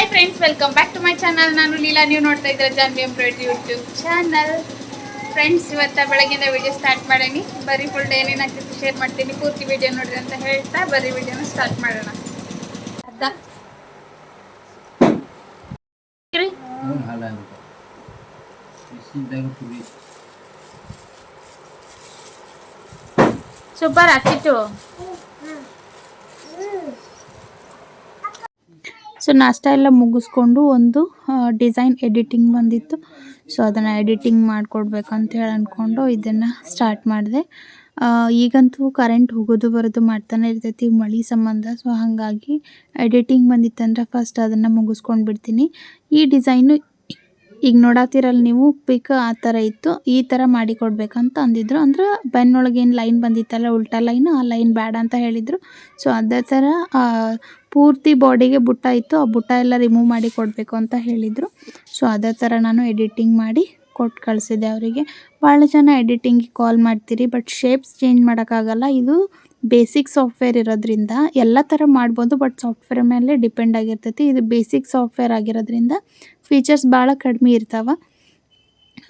Hi friends, welcome back to my channel. ನಾನು ಲೀಲಾ. ನೀವು ನೋಡ್ತಾ ಇದ್ರೆ Janvi embroidery YouTube channel. Friends, ಇವತ್ತು ಬೆಳಗ್ಗಿಂದ ವಿಡಿಯೋ ಸ್ಟಾರ್ಟ್ ಮಾಡೀನಿ. ಬರೀ ಫುಲ್ ಡೇ ಏನೇನಾಗ್ತಿತ್ತು ಶೇರ್ ಮಾಡ್ತೀನಿ. ಪೂರ್ತಿ ವಿಡಿಯೋ ನೋಡಿರಿ ಅಂತ ಹೇಳ್ತಾ ಬರೀ ವಿಡಿಯೋನ ಸ್ಟಾರ್ಟ್ ಮಾಡೋಣ. ಸೂಪರ್ ಹಾಕಿತ್ತು. ಸೊ ನಾಷ್ಟ ಎಲ್ಲ ಮುಗಿಸ್ಕೊಂಡು ಒಂದು ಡಿಸೈನ್ ಎಡಿಟಿಂಗ್ ಬಂದಿತ್ತು. ಸೊ ಅದನ್ನು ಎಡಿಟಿಂಗ್ ಮಾಡಿಕೊಡ್ಬೇಕಂತ ಹೇಳಿ ಅಂದ್ಕೊಂಡು ಇದನ್ನು ಸ್ಟಾರ್ಟ್ ಮಾಡಿದೆ. ಈಗಂತೂ ಕರೆಂಟ್ ಹೋಗೋದು ಬರೋದು ಮಾಡ್ತಾನೆ ಇರ್ತೈತಿ ಮಳೆ ಸಂಬಂಧ. ಸೊ ಹಾಗಾಗಿ ಎಡಿಟಿಂಗ್ ಬಂದಿತ್ತಂದ್ರೆ ಫಸ್ಟ್ ಅದನ್ನು ಮುಗಿಸ್ಕೊಂಡು ಬಿಡ್ತೀನಿ. ಈ ಡಿಸೈನು ಈಗ ನೋಡತ್ತೀರಲ್ಲ ನೀವು, ಪಿಕ್ ಆ ಥರ ಇತ್ತು. ಈ ಥರ ಮಾಡಿ ಕೊಡ್ಬೇಕಂತ ಅಂದಿದ್ರು. ಅಂದ್ರೆ ಬೆನ್ನೊಳಗೆ ಏನು ಲೈನ್ ಬಂದಿತ್ತಲ್ಲ, ಉಲ್ಟಾ ಲೈನ್, ಆ ಲೈನ್ ಬೇಡ ಅಂತ ಹೇಳಿದರು. ಸೊ ಅದೇ ಥರ ಪೂರ್ತಿ ಬಾಡಿಗೆ ಬುಟ್ಟ ಇತ್ತು, ಆ ಬುಟ್ಟ ಎಲ್ಲ ರಿಮೂವ್ ಮಾಡಿ ಕೊಡಬೇಕು ಅಂತ ಹೇಳಿದರು. ಸೊ ಅದೇ ಥರ ನಾನು ಎಡಿಟಿಂಗ್ ಮಾಡಿ ಕೊಟ್ಟು ಕಳಿಸಿದೆ ಅವರಿಗೆ. ಭಾಳ ಜನ ಎಡಿಟಿಂಗಿಗೆ ಕಾಲ್ ಮಾಡ್ತೀರಿ, ಬಟ್ ಶೇಪ್ಸ್ ಚೇಂಜ್ ಮಾಡೋಕ್ಕಾಗಲ್ಲ. ಇದು ಬೇಸಿಕ್ ಸಾಫ್ಟ್ವೇರ್ ಇರೋದ್ರಿಂದ ಎಲ್ಲ ಥರ ಮಾಡ್ಬೋದು, ಬಟ್ ಸಾಫ್ಟ್ವೇರ್ ಮೇಲೆ ಡಿಪೆಂಡ್ ಆಗಿರ್ತೈತಿ. ಇದು ಬೇಸಿಕ್ ಸಾಫ್ಟ್ವೇರ್ ಆಗಿರೋದ್ರಿಂದ ಫೀಚರ್ಸ್ ಭಾಳ ಕಡಿಮೆ ಇರ್ತಾವೆ.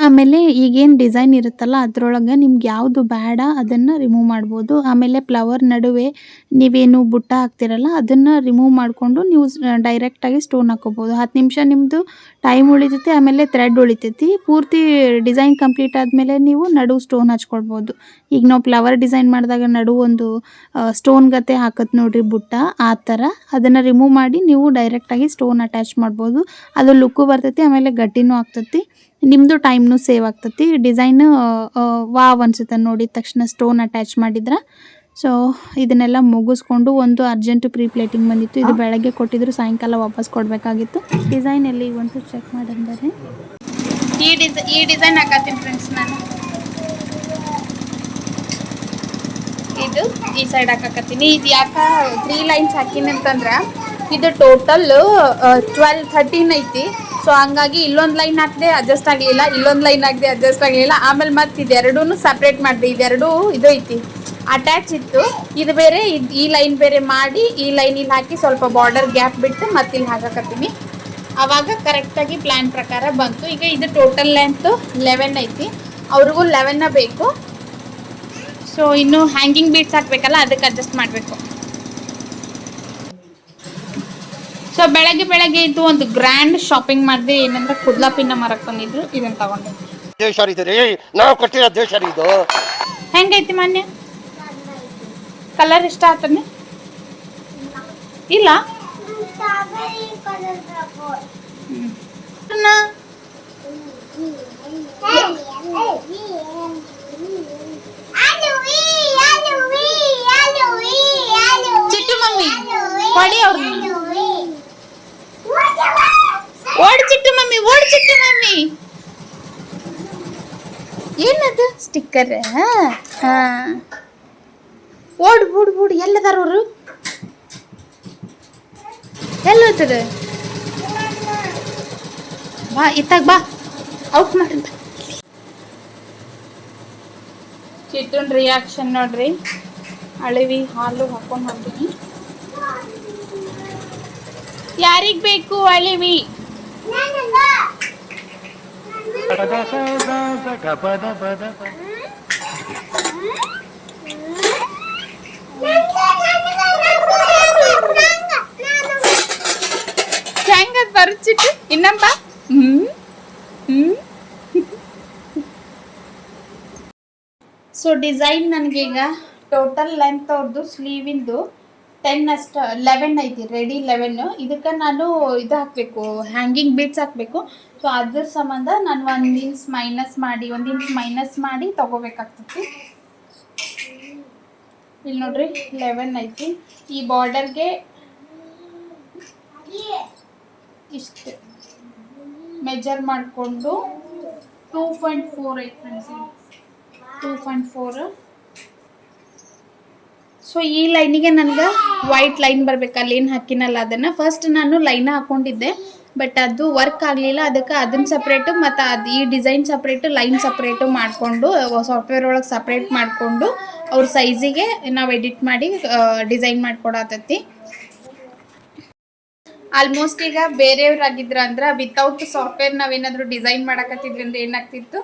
ಆಮೇಲೆ ಈಗೇನು ಡಿಸೈನ್ ಇರುತ್ತಲ್ಲ ಅದರೊಳಗೆ ನಿಮ್ಗೆ ಯಾವುದು ಬೇಡ ಅದನ್ನು ರಿಮೂವ್ ಮಾಡ್ಬೋದು. ಆಮೇಲೆ ಫ್ಲವರ್ ನಡುವೆ ನೀವೇನು ಬುಟ್ಟ ಹಾಕ್ತಿರಲ್ಲ ಅದನ್ನು ರಿಮೂವ್ ಮಾಡಿಕೊಂಡು ನೀವು ಡೈರೆಕ್ಟಾಗಿ ಸ್ಟೋನ್ ಹಾಕೋಬೋದು. 10 ನಿಮಿಷ ನಿಮ್ಮದು ಟೈಮ್ ಉಳಿತೈತಿ, ಆಮೇಲೆ ಥ್ರೆಡ್ ಉಳಿತೈತಿ. ಪೂರ್ತಿ ಡಿಸೈನ್ ಕಂಪ್ಲೀಟ್ ಆದಮೇಲೆ ನೀವು ನಡುವು ಸ್ಟೋನ್ ಹಚ್ಕೊಳ್ಬೋದು. ಈಗ ನಾವು ಫ್ಲವರ್ ಡಿಸೈನ್ ಮಾಡಿದಾಗ ನಡುವು ಒಂದು ಸ್ಟೋನ್ ಗತೆ ಹಾಕತ್ತೆ ನೋಡಿರಿ ಬುಟ್ಟ, ಆ ಥರ ಅದನ್ನು ರಿಮೂವ್ ಮಾಡಿ ನೀವು ಡೈರೆಕ್ಟಾಗಿ ಸ್ಟೋನ್ ಅಟ್ಯಾಚ್ ಮಾಡ್ಬೋದು. ಅದು ಲುಕ್ಕು ಬರ್ತೈತಿ, ಆಮೇಲೆ ಗಟ್ಟಿನೂ ಆಗ್ತೈತಿ, ನಿಮ್ಮದು ಟೈಮ್ನು ಸೇವ್ ಆಗ್ತೈತಿ. ಡಿಸೈನು ವಾವ್ ಅನ್ಸುತ್ತೆ ನೋಡಿದ ತಕ್ಷಣ ಸ್ಟೋನ್ ಅಟ್ಯಾಚ್ ಮಾಡಿದ್ರೆ. ಸೊ ಇದನ್ನೆಲ್ಲ ಮುಗಿಸ್ಕೊಂಡು ಒಂದು ಅರ್ಜೆಂಟು ಪ್ರೀ ಪ್ಲೇಟಿಂಗ್ ಬಂದಿತ್ತು. ಇದು ಬೆಳಗ್ಗೆ ಕೊಟ್ಟಿದ್ರು, ಸಾಯಂಕಾಲ ವಾಪಸ್ ಕೊಡಬೇಕಾಗಿತ್ತು. ಡಿಸೈನ್ ಎಲ್ಲಿ ಒಂದು ಚೆಕ್ ಮಾಡಂದರೆ ಈ ಡಿಸೈನ್ ಹಾಕತ್ತೀನಿ ಫ್ರೆಂಡ್ಸ್ ನಾನು. ಇದು ಈ ಸೈಡ್ ಹಾಕತ್ತೀನಿ. ಇದು ಯಾಕೆ 3 ಲೈನ್ಸ್ ಹಾಕಿನಿ ಅಂತಂದ್ರೆ ಇದು ಟೋಟಲ್ 13 ಐತಿ. ಸೊ ಹಂಗಾಗಿ ಇಲ್ಲೊಂದು ಲೈನ್ ಹಾಕಿದೆ ಅಡ್ಜಸ್ಟ್ ಆಗಲಿಲ್ಲ, ಇಲ್ಲೊಂದು ಲೈನ್ ಹಾಕಿದೆ ಅಡ್ಜಸ್ಟ್ ಆಗಲಿಲ್ಲ. ಆಮೇಲೆ ಮತ್ತೆ ಇದೆರಡೂ ಸಪ್ರೇಟ್ ಮಾಡಿದೆ. ಇದೆರಡು ಇದು ಐತಿ ಅಟ್ಯಾಚ್ ಇತ್ತು, ಇದು ಬೇರೆ ಈ ಲೈನ್ ಬೇರೆ ಮಾಡಿ ಈ ಲೈನಿಗೆ ಹಾಕಿ ಸ್ವಲ್ಪ ಬಾರ್ಡರ್ ಗ್ಯಾಪ್ ಬಿಟ್ಟು ಮತ್ತೆ ಇಲ್ಲಿ ಹಾಕಕತ್ತೀನಿ. ಆವಾಗ ಕರೆಕ್ಟಾಗಿ ಪ್ಲ್ಯಾನ್ ಪ್ರಕಾರ ಬಂತು. ಈಗ ಇದು ಟೋಟಲ್ ಲೆಂತು 11 ಐತಿ, ಅವ್ರಿಗೂ 11 ಬೇಕು. ಸೊ ಇನ್ನು ಹ್ಯಾಂಗಿಂಗ್ ಬೀಡ್ಸ್ ಹಾಕಬೇಕಲ್ಲ, ಅದಕ್ಕೆ ಅಡ್ಜಸ್ಟ್ ಮಾಡಬೇಕು. ಸೊ ಬೆಳಗ್ಗೆ ಇದು ಒಂದು ಗ್ರ್ಯಾಂಡ್ ಶಾಪಿಂಗ್ ಮಾಡಿದೆ. ಏನಂದ್ರೆ ಕುದ್ಲಾ ಪಿನ್ನ ಮರಕ್ಕೆ ಬಂದಿದ್ರು, ಇದನ್ನು ತಗೊಂಡೆ. ಹೆಂಗೈತಿ ಮಾನ್ಯ? ಕಲರ್ ಇಷ್ಟ ಆತನೆ ಇಲ್ಲ? ಚಿಟ್ಟು ಮಮ್ಮಿ ಕೊಡಿ ಅವ್ರು. ಓಡ್ ಚಿಟ್ಟು ಮಮ್ಮಿ, ಓಡ್ ಚಿಟ್ಟು ಮಮ್ಮಿ. ಏನದು ಸ್ಟಿಕ್ಕರ್? ಹಾ, ಓಡ್ ಬೂಡ್ ಬೂಡ್. ಎಲ್ಲದಾರ ಅವರು? ಎಲ್ಲೋದ್ರ? ಬಾ ಇತ್ತಾಗ ಬಾ, ಔಟ್ ಮಾಡಿ. ಚಿಟ್ಟನ್ ರಿಯಾಕ್ಷನ್ ನೋಡ್ರಿ. ಅಳವಿ ಹಾಲು ಹಾಕೊಂಡು ಹೋಗ್ತೀನಿ. ಯಾರಿಗ್ ಬೇಕು ಅಳಿವಿ? ಹೆಂಗದ್ ಬರುತ್ತಿಟ್ಟು ಇನ್ನಂಬ. ಸೊ ಡಿಸೈನ್ ನನಗೀಗ ಟೋಟಲ್ ಲೆಂತ್ ಅವ್ರದ್ದು ಸ್ಲೀವಿಂದು 10 ಅಷ್ಟು 11 ಐತಿ, ರೆಡಿ 11. ಇದಕ್ಕೆ ನಾನು ಇದು ಹಾಕಬೇಕು, ಹ್ಯಾಂಗಿಂಗ್ ಬೀಡ್ಸ್ ಹಾಕಬೇಕು. ಸೊ ಅದ್ರ ಸಂಬಂಧ ನಾನು 1 ಇಂಚ್ ಮೈನಸ್ ಮಾಡಿ ತೊಗೋಬೇಕಾಗ್ತೈತಿ. ಇಲ್ಲಿ ನೋಡ್ರಿ 11 ಐತಿ. ಈ ಬಾರ್ಡರ್ಗೆ ಇಷ್ಟು ಮೆಜರ್ ಮಾಡಿಕೊಂಡು 2.4 ಐತಿ ಫ್ರೆಂಡ್ಸ್, 2.4. ಸೊ ಈ ಲೈನಿಗೆ ನನಗೆ ವೈಟ್ ಲೈನ್ ಬರಬೇಕು. ಅಲ್ಲಿ ಏನು ಹಾಕಿನಲ್ಲ ಅದನ್ನು ಫಸ್ಟ್ ನಾನು ಲೈನ ಹಾಕ್ಕೊಂಡಿದ್ದೆ, ಬಟ್ ಅದು ವರ್ಕ್ ಆಗಲಿಲ್ಲ. ಅದಕ್ಕೆ ಅದನ್ನು ಸಪ್ರೇಟು ಮತ್ತು ಈ ಡಿಸೈನ್ ಸಪ್ರೇಟು, ಲೈನ್ ಸಪ್ರೇಟು ಮಾಡಿಕೊಂಡು ಸಾಫ್ಟ್ವೇರ್ ಒಳಗೆ ಸಪ್ರೇಟ್ ಮಾಡಿಕೊಂಡು ಅವ್ರ ಸೈಜಿಗೆ ನಾವು ಎಡಿಟ್ ಮಾಡಿ ಡಿಸೈನ್ ಮಾಡಿಕೊಡತೈತಿ. ಆಲ್ಮೋಸ್ಟ್ ಈಗ ಬೇರೆಯವ್ರಾಗಿದ್ರ ಅಂದ್ರೆ ವಿತೌಟ್ ಸಾಫ್ಟ್ವೇರ್ ನಾವೇನಾದರೂ ಡಿಸೈನ್ ಮಾಡಕತ್ತಿದ್ವಿ ಅಂದ್ರೆ ಏನಾಗ್ತಿತ್ತು,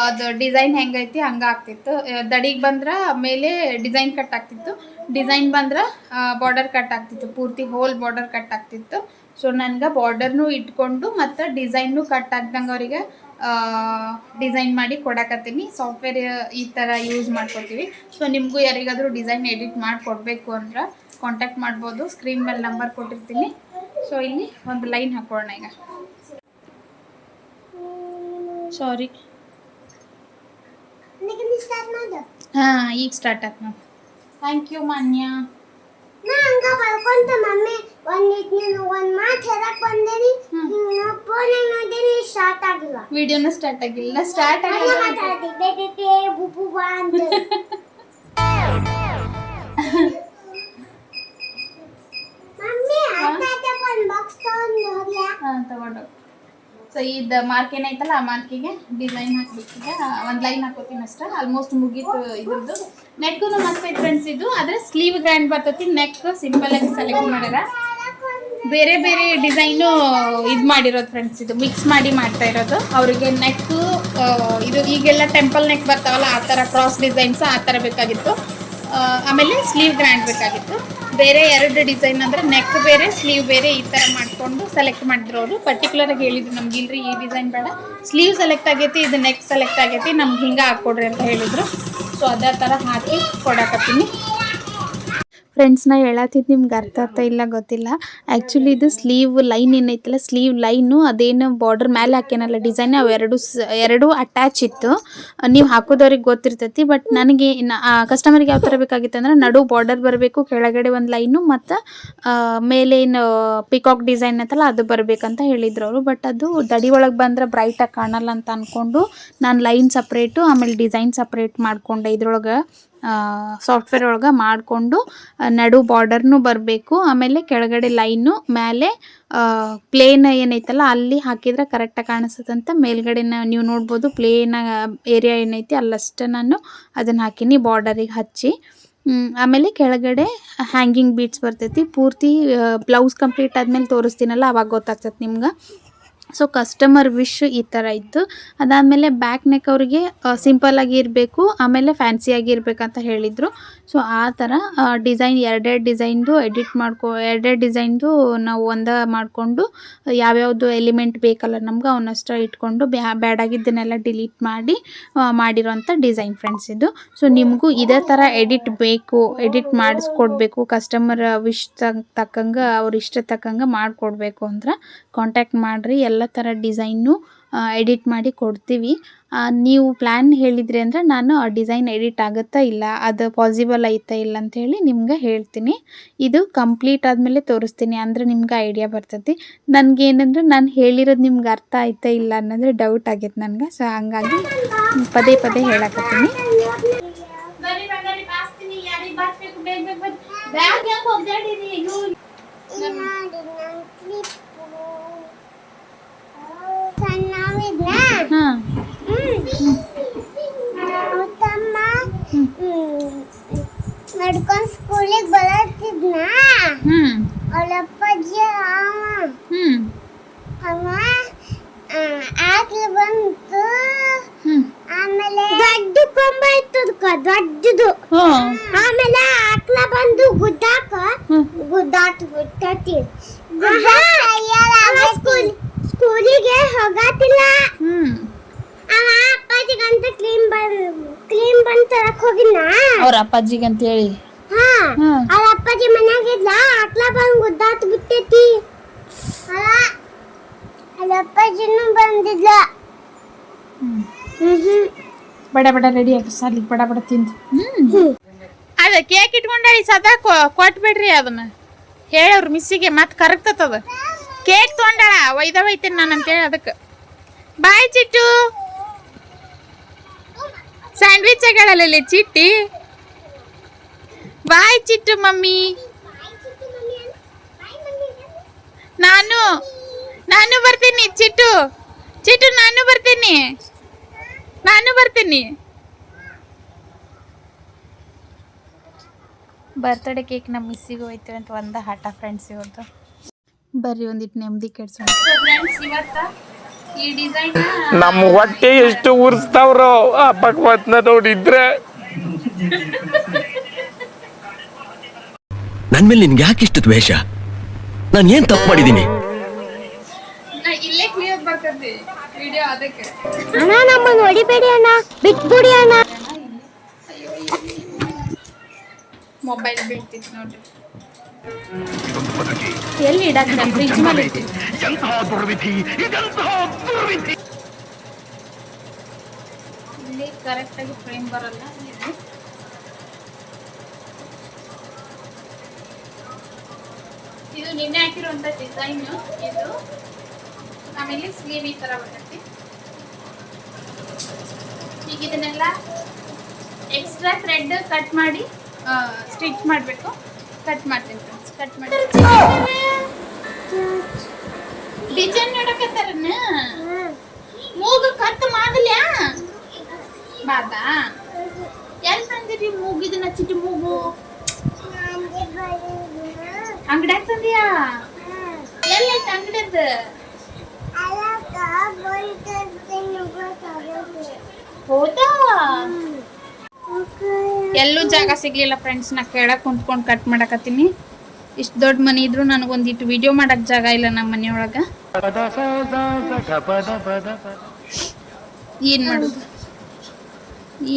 ಅದು ಡಿಸೈನ್ ಹೆಂಗೈತಿ ಹಂಗೆ ಆಗ್ತಿತ್ತು. ದಡಿಗೆ ಬಂದ್ರೆ ಮೇಲೆ ಡಿಸೈನ್ ಕಟ್ ಆಗ್ತಿತ್ತು, ಡಿಸೈನ್ ಬಂದ್ರೆ ಬಾರ್ಡರ್ ಕಟ್ ಆಗ್ತಿತ್ತು, ಪೂರ್ತಿ ಹೋಲ್ ಬಾರ್ಡರ್ ಕಟ್ ಆಗ್ತಿತ್ತು. ಸೊ ನನಗೆ ಬಾರ್ಡರ್ನು ಇಟ್ಕೊಂಡು ಮತ್ತು ಡಿಸೈನು ಕಟ್ ಆಗ್ದಂಗೆ ಅವರಿಗೆ ಡಿಸೈನ್ ಮಾಡಿ ಕೊಡಕತ್ತೀನಿ. ಸಾಫ್ಟ್ವೇರ್ ಈ ಥರ ಯೂಸ್ ಮಾಡ್ಕೊತೀವಿ. ಸೊ ನಿಮಗೂ ಯಾರಿಗಾದರೂ ಡಿಸೈನ್ ಎಡಿಟ್ ಮಾಡಿಕೊಡ್ಬೇಕು ಅಂದ್ರೆ ಕಾಂಟ್ಯಾಕ್ಟ್ ಮಾಡ್ಬೋದು. ಸ್ಕ್ರೀನ್ ಮೇಲೆ ನಂಬರ್ ಕೊಟ್ಟಿರ್ತೀನಿ. ಸೊ ಇಲ್ಲಿ ಒಂದು ಲೈನ್ ಹಾಕೋಣ ಈಗ. ಸಾರಿ, ಹಾಂ ಈಗ ಸ್ಟಾರ್ಟ್ ಆಯ್ತು ಮ್ಯಾಮ್. ಥ್ಯಾಂಕ್ ಯು ಮಾನ್ಯ. ವಿಡಿಯೋನ ಸ್ಟಾರ್ಟ್ ಆಗಿಲ್ಲ. ಸ್ಟಾರ್ಟ್ ಆಗಿಲ್ಲ ತಗೊಂಡು. ಸೊ ಇದು ಮಾರ್ಕ್ ಏನೈತಲ್ಲ ಆ ಮಾರ್ಕಿಗೆ ಡಿಸೈನ್ ಹಾಕ್ಬೇಕೀಗ. ಒಂದು ಲೈನ್ ಹಾಕೋತೀನಿ ಅಷ್ಟೇ. ಆಲ್ಮೋಸ್ಟ್ ಮುಗೀತು ಇದ್ರದ್ದು. ನೆಕ್ಕು ಮಸ್ತ್ ಐತೆ ಫ್ರೆಂಡ್ಸ್ ಇದು. ಆದರೆ ಸ್ಲೀವ್ ಗ್ರ್ಯಾಂಡ್ ಬರ್ತೈತಿ, ನೆಕ್ ಸಿಂಪಲ್ ಆಗಿ ಸೆಲೆಕ್ಟ್ ಮಾಡ್ಯಾರ. ಬೇರೆ ಬೇರೆ ಡಿಸೈನು ಇದು ಮಾಡಿರೋದು ಫ್ರೆಂಡ್ಸ್, ಇದು ಮಿಕ್ಸ್ ಮಾಡಿ ಮಾಡ್ತಾ ಇರೋದು. ಅವರಿಗೆ ನೆಕ್ಕು ಇದು ಈಗೆಲ್ಲ ಟೆಂಪಲ್ ನೆಕ್ ಬರ್ತಾವಲ್ಲ ಆ ಥರ ಕ್ರಾಸ್ ಡಿಸೈನ್ಸ್ ಆ ಥರ ಬೇಕಾಗಿತ್ತು. ಆಮೇಲೆ ಸ್ಲೀವ್ ಗ್ರ್ಯಾಂಡ್ ಬೇಕಾಗಿತ್ತು. ಬೇರೆ ಎರಡು ಡಿಸೈನ್ ಅಂದರೆ ನೆಕ್ ಬೇರೆ ಸ್ಲೀವ್ ಬೇರೆ ಈ ಥರ ಮಾಡಿಕೊಂಡು ಸೆಲೆಕ್ಟ್ ಮಾಡಿದ್ರು ಅವರು. ಪರ್ಟಿಕ್ಯುಲರಾಗಿ ಹೇಳಿದ್ರು ನಮ್ಗೆ ಇಲ್ರಿ ಈ ಡಿಸೈನ್ ಬೇಡ, ಸ್ಲೀವ್ ಸೆಲೆಕ್ಟ್ ಆಗೈತಿ, ಇದು ನೆಕ್ ಸೆಲೆಕ್ಟ್ ಆಗೈತಿ, ನಮ್ಗೆ ಹಿಂಗೆ ಹಾಕ್ಕೊಡ್ರಿ ಅಂತ ಹೇಳಿದರು. ಸೊ ಅದೇ ಥರ ಹಾಕಿ ಕೊಡಕತ್ತೀನಿ ಫ್ರೆಂಡ್ಸ್. ನಾ ಹೇಳತ್ತಿದ್ದು ನಿಮ್ಗೆ ಅರ್ಥ ಆಗ್ತಾ ಇಲ್ಲ ಗೊತ್ತಿಲ್ಲ. ಆ್ಯಕ್ಚುಲಿ ಇದು ಸ್ಲೀವ್ ಲೈನ್ ಏನೈತಲ್ಲ, ಸ್ಲೀವ್ ಲೈನು ಅದೇನು ಬಾರ್ಡರ್ ಮೇಲೆ ಹಾಕೇನಲ್ಲ ಡಿಸೈನ್, ಎರಡು ಅಟ್ಯಾಚ್ ಇತ್ತು. ನೀವು ಹಾಕೋದವ್ರಿಗೆ ಗೊತ್ತಿರ್ತೈತಿ. ಬಟ್ ನನಗೆ ಕಸ್ಟಮರ್ಗೆ ಯಾವ ಥರ ಬೇಕಾಗಿತ್ತು ಅಂದ್ರೆ ನಡು ಬಾರ್ಡರ್ ಬರಬೇಕು, ಕೆಳಗಡೆ ಒಂದು ಲೈನು ಮತ್ತು ಮೇಲೇನು ಪಿಕಾಕ್ ಡಿಸೈನ್ ಅಂತಲ್ಲ ಅದು ಬರಬೇಕಂತ ಹೇಳಿದ್ರು ಅವರು. ಬಟ್ ಅದು ದಡಿ ಒಳಗೆ ಬಂದ್ರೆ ಬ್ರೈಟಾಗಿ ಕಾಣಲ್ಲ ಅಂತ ಅಂದ್ಕೊಂಡು ನಾನು ಲೈನ್ ಸಪ್ರೇಟು ಆಮೇಲೆ ಡಿಸೈನ್ ಸಪ್ರೇಟ್ ಮಾಡಿಕೊಂಡೆ. ಇದ್ರೊಳಗೆ ಸಾಫ್ಟ್ವೇರ್ ಒಳಗೆ ಮಾಡಿಕೊಂಡು ನಡು ಬಾರ್ಡರ್ನು ಬರಬೇಕು, ಆಮೇಲೆ ಕೆಳಗಡೆ ಲೈನು, ಮೇಲೆ ಪ್ಲೇನ್ ಏನೈತಲ್ಲ ಅಲ್ಲಿ ಹಾಕಿದ್ರೆ ಕರೆಕ್ಟಾಗಿ ಕಾಣಿಸುತ್ತಂತ ಮೇಲ್ಗಡೆ ನೀವು ನೋಡ್ಬೋದು. ಪ್ಲೇನ್ ಏರಿಯಾ ಏನೈತಿ ಅಲ್ಲಷ್ಟು ನಾನು ಅದನ್ನು ಹಾಕೀನಿ ಬಾರ್ಡರಿಗೆ ಹಚ್ಚಿ. ಆಮೇಲೆ ಕೆಳಗಡೆ ಹ್ಯಾಂಗಿಂಗ್ ಬೀಡ್ಸ್ ಬರ್ತೈತಿ. ಪೂರ್ತಿ ಬ್ಲೌಸ್ ಕಂಪ್ಲೀಟ್ ಆದಮೇಲೆ ತೋರಿಸ್ತೀನಲ್ಲ ಅವಾಗ ಗೊತ್ತಾಗ್ತದೆ ನಿಮ್ಗೆ. ಸೊ ಕಸ್ಟಮರ್ ವಿಶ್ ಈ ಥರ ಇತ್ತು. ಅದಾದಮೇಲೆ ಬ್ಯಾಕ್ ನೆಕ್ ಅವರಿಗೆ ಸಿಂಪಲ್ಲಾಗಿ ಇರಬೇಕು, ಆಮೇಲೆ ಫ್ಯಾನ್ಸಿಯಾಗಿ ಇರಬೇಕಂತ ಹೇಳಿದರು. ಸೊ ಆ ಥರ ಡಿಸೈನ್ ಎರಡೆರಡು ಡಿಸೈನ್ದು ಎರಡೆರಡು ಡಿಸೈನ್ದು ನಾವು ಒಂದೇ ಮಾಡಿಕೊಂಡು ಯಾವ್ಯಾವುದು ಎಲಿಮೆಂಟ್ ಬೇಕಲ್ಲ ನಮ್ಗೆ ಅವನ್ನಷ್ಟು ಇಟ್ಕೊಂಡು ಬ್ಯಾಡಾಗಿದ್ದನ್ನೆಲ್ಲ ಡಿಲೀಟ್ ಮಾಡಿ ಮಾಡಿರೋಂಥ ಡಿಸೈನ್ ಫ್ರೆಂಡ್ಸ್ ಇದು. ಸೊ ನಿಮಗೂ ಇದೇ ಥರ ಎಡಿಟ್ ಮಾಡಿಸ್ಕೊಡ್ಬೇಕು, ಕಸ್ಟಮರ್ ವಿಶ್ ತಕ್ಕಂಗೆ ಅವ್ರ ಇಷ್ಟ ತಕ್ಕಂಗೆ ಮಾಡಿಕೊಡ್ಬೇಕು ಅಂದ್ರೆ ಕಾಂಟ್ಯಾಕ್ಟ್ ಮಾಡಿರಿ. ಎಲ್ಲ ಥರ ಡಿಸೈನು ಎಡಿಟ್ ಮಾಡಿ ಕೊಡ್ತೀವಿ. ನೀವು ಪ್ಲ್ಯಾನ್ ಹೇಳಿದ್ರಿ ಅಂದರೆ ನಾನು ಆ ಡಿಸೈನ್ ಎಡಿಟ್ ಆಗುತ್ತಾ ಇಲ್ಲ, ಅದು ಪಾಸಿಬಲ್ ಐತಾ ಇಲ್ಲ ಅಂಥೇಳಿ ನಿಮ್ಗೆ ಹೇಳ್ತೀನಿ. ಇದು ಕಂಪ್ಲೀಟ್ ಆದಮೇಲೆ ತೋರಿಸ್ತೀನಿ, ಅಂದರೆ ನಿಮ್ಗೆ ಐಡಿಯಾ ಬರ್ತೈತಿ. ನನಗೇನಂದ್ರೆ ನಾನು ಹೇಳಿರೋದು ನಿಮ್ಗೆ ಅರ್ಥ ಆಯ್ತಾ ಇಲ್ಲ ಅನ್ನೋದು ಡೌಟ್ ಆಗೈತೆ ನನಗೆ. ಸೊ ಹಂಗಾಗಿ ಪದೇ ಪದೇ ಹೇಳಕತ್ತೀನಿ. ನಡ್ಕೊಂಡ್ ಸ್ಕೂಲಿಗೆ ಬರತ್ತಿದ್ನ ಅವಳಪ್ಪಜ್ಜಿ ಅವ ಆಕ್ಲಿ ಬಂತು. ಆಮೇಲೆ ದೊಡ್ಡ ಕೊಂಬ ಇತ್ತದಕ್ಕ ದೊಡ್ಡದು. ಆಮೇಲೆ ಆಕ್ಲ ಬಂದು ಗುದ್ದಾಟ ಬಿಟ್ಟತಿ. ಸ್ಕೂಲಿಗೆ ಹೋಗತ್ತಿಲ್ಲ. ಅವ ಅಪ್ಪಾಜಿಗಂತ ಕ್ರೀಮ್ ಬಂದ್ ತರಕ್ ಹೋಗಿನ ಅವ್ರ ಅಪ್ಪಾಜಿಗೆ ಅಂತ ಹೇಳಿ. ಅವ್ರ ಅಪ್ಪಾಜಿ ಮನ್ಯಾಗಿದ್ಲ, ಆಕ್ಲ ಬಂದ್ ಗುದ್ದಾಟ ಬಿಟ್ಟೈತಿ. ಅವ್ರ ಅಪ್ಪಾಜಿನೂ ಬಂದಿದ್ಲ. ಬಡ ಬಡ ರೆಡಿ ಆಗಿ ಸಾಲಿಗೆ ಬಡ ಬಡ ತಿಂದು ಅದ ಕೇಕ್ ಇಟ್ಕೊಂಡಾಳಿ ಸದಾ ಕೊಟ್ಬಿಡ್ರಿ. ಅದನ್ನ ಹೇಳವ್ರ ಮಿಸ್ಸಿಗೆ ಮತ್ತೆ ಕರಗ್ತದ. ಕೇಕ್ ತೊಗೊಂಡಾಳ ಒಯ್ತೀನಿ ನಾನು ಅಂತೇಳಿ ಅದಕ್ಕೆ. ಬಾಯ್ ಚಿಟ್ಟು, ಸ್ಯಾಂಡ್ವಿಚ್ ಆಗಳಲ್ಲ ಚಿಟ್ಟಿ. ಬಾಯ್ ಚಿಟ್ಟು ಮಮ್ಮಿ. ನಾನು ಬರ್ತೀನಿ ಚಿಟ್ಟು. ನಾನು ಬರ್ತೀನಿ. ಬರ್ತ್ಡೇ ಕೇಕ್ ನಮ್ಮ ಮಿಸ್ಸಿಗೆ ಹೋಯ್ತೀವಿ ಅಂತ ಒಂದ ಹಠ ಫ್ರೆಂಡ್ಸ್ ಇವತ್ತು. ಬರ್ರಿ ಒಂದಿಟ್ಟು ನೆಮ್ಮದಿ ಕೆಡ್ಸೋಣ. ಫ್ರೆಂಡ್ಸ್, ಇವತ್ತ ಈ ಡಿಸೈನ್ ನಮ್ಮ ಹೊಟ್ಟೆ ಎಷ್ಟು ಉರ್ಸ್ತಾವ್ರೋ ಆ ಭಗವತ್ನ ನೋಡಿದ್ರೆ. ನನ್ ಮೇಲೆ ನಿನ್ಗೆ ಯಾಕೆ ಇಷ್ಟು ದ್ವೇಷ? ನಾನು ಏನ್ ತಪ್ಪು ಮಾಡಿದ್ದೀನಿ? ಇಲ್ಲೇ ಕ್ಲಿಯರ್ ಬರ್ತದೆ ವಿಡಿಯೋ, ಅದಕ್ಕೆ ಅಣ್ಣ ನಮ್ಮನ್ನ ಹೊಡಿಬೇಡಿ ಅಣ್ಣ, ಬಿಟ್ಬಿಡಿ ಅಣ್ಣ. ಮೊಬೈಲ್ ಬೀಳ್ತಿತ್ತು ನೋಡ್ರಿ. ಎಲ್ಲಿ ಇಡಕ್ಕೆ? ಫ್ರಿಜ್ ಮೇಲೆ ಇಟ್ಟಿದ್ದು. ಇಲ್ಲಿ ಕರೆಕ್ಟಾಗಿ ಫ್ರೇಮ್ ಬರಲ್ಲ. ಇದು ನಿನ್ನೆ ಹಾಕಿರುವಂತ ಡಿಸೈನ್. ಇದು ಆಮೇಲೆ ಸ್ಲೀವ್ ಈ ತರ ಬರ್ತೈತಿ. ಈಗ ಇದನ್ನೆಲ್ಲ ಎಕ್ಸ್ಟ್ರಾ ಥ್ರೆಡ್ ಕಟ್ ಮಾಡಿ ಸ್ಟಿಚ್ ಮಾಡಬೇಕು. ಕಟ್ ಮಾಡ್ತೀನಿ ಫ್ರೆಂಡ್ಸ್, ಕಟ್ ಮಾಡಿ. ಡಿಸೈನ್ ನೋಡಕತ್ತಾರನ ಮೂಗು ಕಟ್ ಮಾಡಲ್ಯಾ ಬಾದಾ? ಎಲ್ಲಿ ತಂದಿರಿ ಮೂಗು? ಇದನ್ನ ಚಿಟಿ ಮೂಗು ಅಂಗಡ್ಯಾಗ ತಂದಿಯಾ? ಎಲ್ಲೈತೆ ಅಂಗಡಿಯದ? ಹೌದಾ? ಎಲ್ಲೂ ಜಾಗ ಸಿಗ್ಲಿಲ್ಲ ಫ್ರೆಂಡ್ಸ್. ನಾ ಕೆಳಗೆ ಕುಂತ್ಕೊಂಡು ಕಟ್ ಮಾಡಕತ್ತೀನಿ. ಇಷ್ಟು ದೊಡ್ಡ ಮನೆ ಇದ್ರು ನನಗೊಂದಿಟ್ಟು ವಿಡಿಯೋ ಮಾಡಕ್ ಜಾಗ ಇಲ್ಲ ನಮ್ಮ ಮನೆಯೊಳಗ. ಏನ್ ಮಾಡುದು?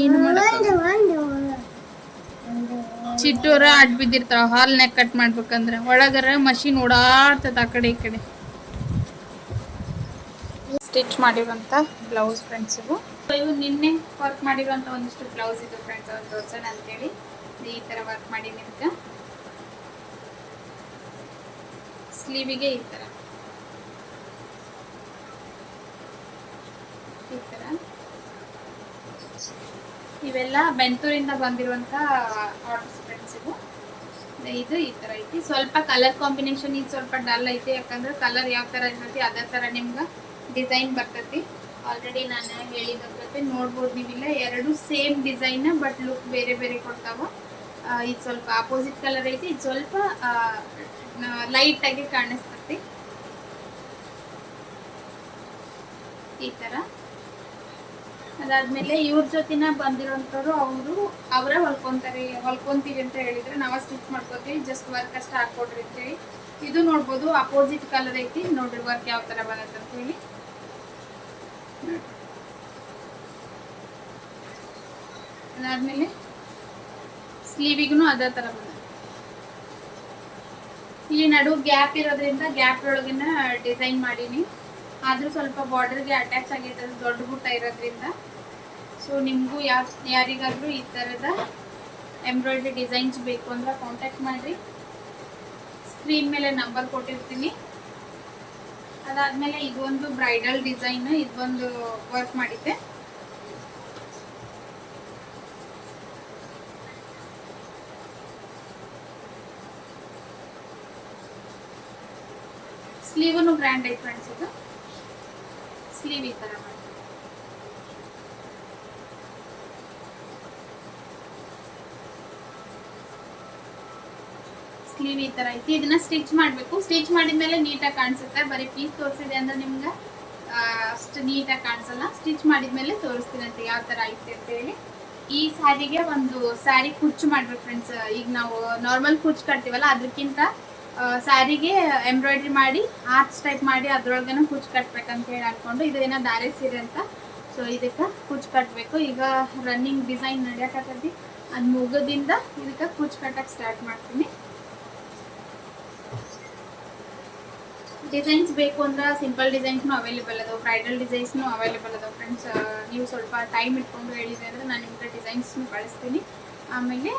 ಏನು ಮಾಡೋದು? ಚಿಟ್ಟೂರ ಅಡ್ ಬಿದ್ದಿರ್ತಾವ ಹಾಲ್ನ್ಯಾಗ ಕಟ್ ಮಾಡ್ಬೇಕಂದ್ರೆ. ಒಳಗರ ಮಷಿನ್ ಓಡಾಡ್ತದ ಆ ಕಡೆ ಈ ಕಡೆ. ಸ್ಟಿಚ್ ಮಾಡಿರುವಂತ ಬ್ಲೌಸ್ ಫ್ರೆಂಡ್ಸ್ ಇವು. ನಿನ್ನೆ ವರ್ಕ್ ಮಾಡಿರುವಂತ ಒಂದಿಷ್ಟು ಬ್ಲೌಸ್ ಇದು ಫ್ರೆಂಡ್ಸ್. ಅವ್ರು ತೋರ್ಸೋಣ ಅಂತೇಳಿ ಈ ತರ ವರ್ಕ್ ಮಾಡಿ ನಿಮ್ಗೆ ಸ್ಲೀವಿಗೆ ಈ ತರ ಇವೆಲ್ಲ ಬೆಂತೂರಿಂದ ಬಂದಿರುವಂತ ಆರ್ಡರ್ಸ್ ಫ್ರೆಂಡ್ಸ್ ಇವು. ಇದು ಈ ತರ ಐತಿ. ಸ್ವಲ್ಪ ಕಲರ್ ಕಾಂಬಿನೇಷನ್ ಇದು ಸ್ವಲ್ಪ ಡಲ್ ಐತಿ, ಯಾಕಂದ್ರೆ ಕಲರ್ ಯಾವ ತರ ಇರ್ತೈತಿ ಅದೇ ತರ ನಿಮ್ಗೆ ಡಿಸೈನ್ ಬರ್ತೈತಿ. ಆಲ್ರೆಡಿ ನಾನು ಹೇಳಿದಂತೆ ನೋಡ್ಬೋದು ನೀವಿಲ್ಲ. ಎರಡು ಸೇಮ್ ಡಿಸೈನ್ ಬಟ್ ಲುಕ್ ಬೇರೆ ಬೇರೆ ಕೊಡ್ತಾವ. ಇದು ಸ್ವಲ್ಪ ಅಪೋಸಿಟ್ ಕಲರ್ ಐತಿ, ಇದು ಸ್ವಲ್ಪ ಲೈಟ್ ಆಗಿ ಕಾಣಿಸ್ತೈತಿ ಈ ತರ. ಅದಾದ್ಮೇಲೆ ಇವ್ರ ಜೊತೆನ ಬಂದಿರೋಂಥವ್ರು ಅವರೇ ಹೊಲ್ಕೊಂತೀವಿ ಅಂತ ಹೇಳಿದ್ರೆ ನಾವ ಸ್ಟಿಚ್ ಮಾಡ್ಕೋತೀವಿ. ಜಸ್ಟ್ ವರ್ಕ್ ಅಷ್ಟ ಹಾಕೊಡ್ರಿ ಅಂತ ಹೇಳಿ. ಇದು ನೋಡ್ಬೋದು ಅಪೋಸಿಟ್ ಕಲರ್ ಐತಿ. ನೋಡ್ರಿ ವರ್ಕ್ ಯಾವ ತರ ಬರುತ್ತೆ ಅಂತ ಹೇಳಿ. ಅದಾದ್ಮೇಲೆ ಸ್ಲೀವಿಗೂ ಅದೇ ತರ ಬಂದ. ಇಲ್ಲಿ ನಡು ಗ್ಯಾಪ್ ಇರೋದ್ರಿಂದ ಗ್ಯಾಪ್ ಒಳಗಿನ ಡಿಸೈನ್ ಮಾಡೀನಿ. ಆದ್ರೂ ಸ್ವಲ್ಪ ಬಾರ್ಡರ್ಗೆ ಅಟ್ಯಾಚ್ ಆಗಿರ್ತದೆ ದೊಡ್ಡ ಬುಟ್ಟ ಇರೋದ್ರಿಂದ. ಸೊ ನಿಮಗೂ ಯಾರಿಗಾದ್ರೂ ಈ ಥರದ ಎಂಬ್ರಾಯ್ಡ್ರಿ ಡಿಸೈನ್ಸ್ ಬೇಕು ಅಂದ್ರೆ ಕಾಂಟ್ಯಾಕ್ಟ್ ಮಾಡಿರಿ. ಸ್ಕ್ರೀನ್ ಮೇಲೆ ನಂಬರ್ ಕೊಟ್ಟಿರ್ತೀನಿ. ಅದಾದ್ಮೇಲೆ ಇದೊಂದು ಬ್ರೈಡಲ್ ಡಿಸೈನ್, ಇದೊಂದು ವರ್ಕ್ ಮಾಡಿದ್ದೆ. ಸ್ಲೀವನು ಗ್ರ್ಯಾಂಡ್ ಐತೆ ಫ್ರೆಂಡ್ಸ್. ಇದು ಸ್ಲೀವ್ ಈ ತರ ಮಾಡಿ ಸ್ಲೀವ್ ಈ ತರ ಐತಿ. ಇದನ್ನ ಸ್ಟಿಚ್ ಮಾಡಬೇಕು. ಸ್ಟಿಚ್ ಮಾಡಿದ್ಮೇಲೆ ನೀಟಾಗಿ ಕಾಣಿಸುತ್ತೆ. ಬರೀ ಪೀಸ್ ತೋರಿಸಿದೆ ಅಂದ್ರೆ ನಿಮ್ಗೆ ಅಷ್ಟು ನೀಟಾಗಿ ಕಾಣಿಸಲ್ಲ. ಸ್ಟಿಚ್ ಮಾಡಿದ್ಮೇಲೆ ತೋರಿಸ್ತೀನಿ ಅಂತ ಯಾವ ತರ ಐತೆ ಅಂತ ಹೇಳಿ. ಈ ಸ್ಯಾರಿಗೆ ಒಂದು ಸ್ಯಾರಿ ಕುಚ್ಚು ಮಾಡ್ಬೇಕು ಫ್ರೆಂಡ್ಸ್. ಈಗ ನಾವು ನಾರ್ಮಲ್ ಕುಚ್ಚು ಕಟ್ತೀವಲ್ಲ ಅದಕ್ಕಿಂತ ಸ್ಯಾರಿಗೆ ಎಂಬ್ರಾಯ್ಡ್ರಿ ಮಾಡಿ ಆರ್ಚ್ ಟೈಪ್ ಮಾಡಿ ಅದ್ರೊಳಗನ ಕುಚ್ಚು ಕಟ್ಬೇಕಂತ ಹೇಳಿ ಅನ್ಕೊಂಡು ಇದೇನೋ ದಾರೆ ಸೀರೆ ಅಂತ. ಸೊ ಇದಕ್ಕೆ ಕುಚ್ಚು ಕಟ್ಟಬೇಕು. ಈಗ ರನ್ನಿಂಗ್ ಡಿಸೈನ್ ನಡೆಯಕತ್ತೈತಿ. ಅದು ಮುಗೋದಿಂದ ಇದಕ್ಕೆ ಕುಚ್ಚು ಕಟ್ಟಕ್ಕೆ ಸ್ಟಾರ್ಟ್ ಮಾಡ್ತೀನಿ. ಡಿಸೈನ್ಸ್ ಬೇಕು ಅಂದ್ರೆ ಸಿಂಪಲ್ ಡಿಸೈನ್ಸ್ನು ಅವೈಲೇಬಲ್ ಅದಾವೆ, ಬ್ರೈಡಲ್ ಡಿಸೈನ್ಸ್ನು ಅವೈಲೇಬಲ್ ಅದಾವೆ ಫ್ರೆಂಡ್ಸ್. ನೀವು ಸ್ವಲ್ಪ ಟೈಮ್ ಇಟ್ಕೊಂಡು ಹೇಳಿದ್ರೆ ಅಂದರೆ ನಾನು ನಿಮ್ಗೆ ಡಿಸೈನ್ಸ್ನು ಕಳಿಸ್ತೀನಿ. ಆಮೇಲೆ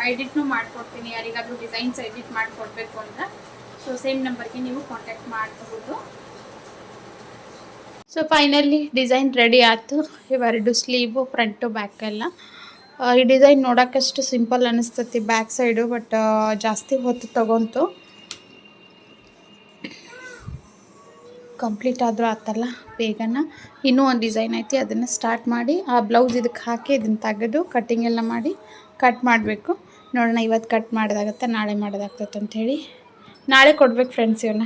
ಎಡಿಟ್ನು ಮಾಡಿಕೊಡ್ತೀನಿ ಯಾರಿಗಾದರೂ ಡಿಸೈನ್ಸ್ ಎಡಿಟ್ ಮಾಡಿಕೊಡ್ಬೇಕು ಅಂದ್ರೆ. ಸೊ ಸೇಮ್ ನಂಬರ್ಗೆ ನೀವು ಕಾಂಟ್ಯಾಕ್ಟ್ ಮಾಡಬಹುದು. ಸೊ ಫೈನಲಿ ಡಿಸೈನ್ ರೆಡಿ ಆಯಿತು. ಇವೆರಡು ಸ್ಲೀವು ಫ್ರಂಟು ಬ್ಯಾಕ್ ಎಲ್ಲ. ಈ ಡಿಸೈನ್ ನೋಡೋಕ್ಕಷ್ಟು ಸಿಂಪಲ್ ಅನ್ನಿಸ್ತೈತಿ ಬ್ಯಾಕ್ ಸೈಡು, ಬಟ್ ಜಾಸ್ತಿ ಹೊತ್ತು ತಗೊಂತು. ಕಂಪ್ಲೀಟ್ ಆದರೂ ಆತಲ್ಲ ಬೇಗನ. ಇನ್ನೂ ಒಂದು ಡಿಸೈನ್ ಐತಿ, ಅದನ್ನು ಸ್ಟಾರ್ಟ್ ಮಾಡಿ ಆ ಬ್ಲೌಸ್ ಇದಕ್ಕೆ ಹಾಕಿ ಇದನ್ನು ತೆಗೆದು ಕಟ್ಟಿಂಗ್ ಎಲ್ಲ ಮಾಡಿ ಕಟ್ ಮಾಡಬೇಕು. ನೋಡೋಣ ಇವತ್ತು ಕಟ್ ಮಾಡೋದಾಗತ್ತೆ ನಾಳೆ ಮಾಡೋದಾಗ್ತೈತೆ ಅಂಥೇಳಿ. ನಾಳೆ ಕೊಡ್ಬೇಕು ಫ್ರೆಂಡ್ಸ್ ಇವನ್ನ.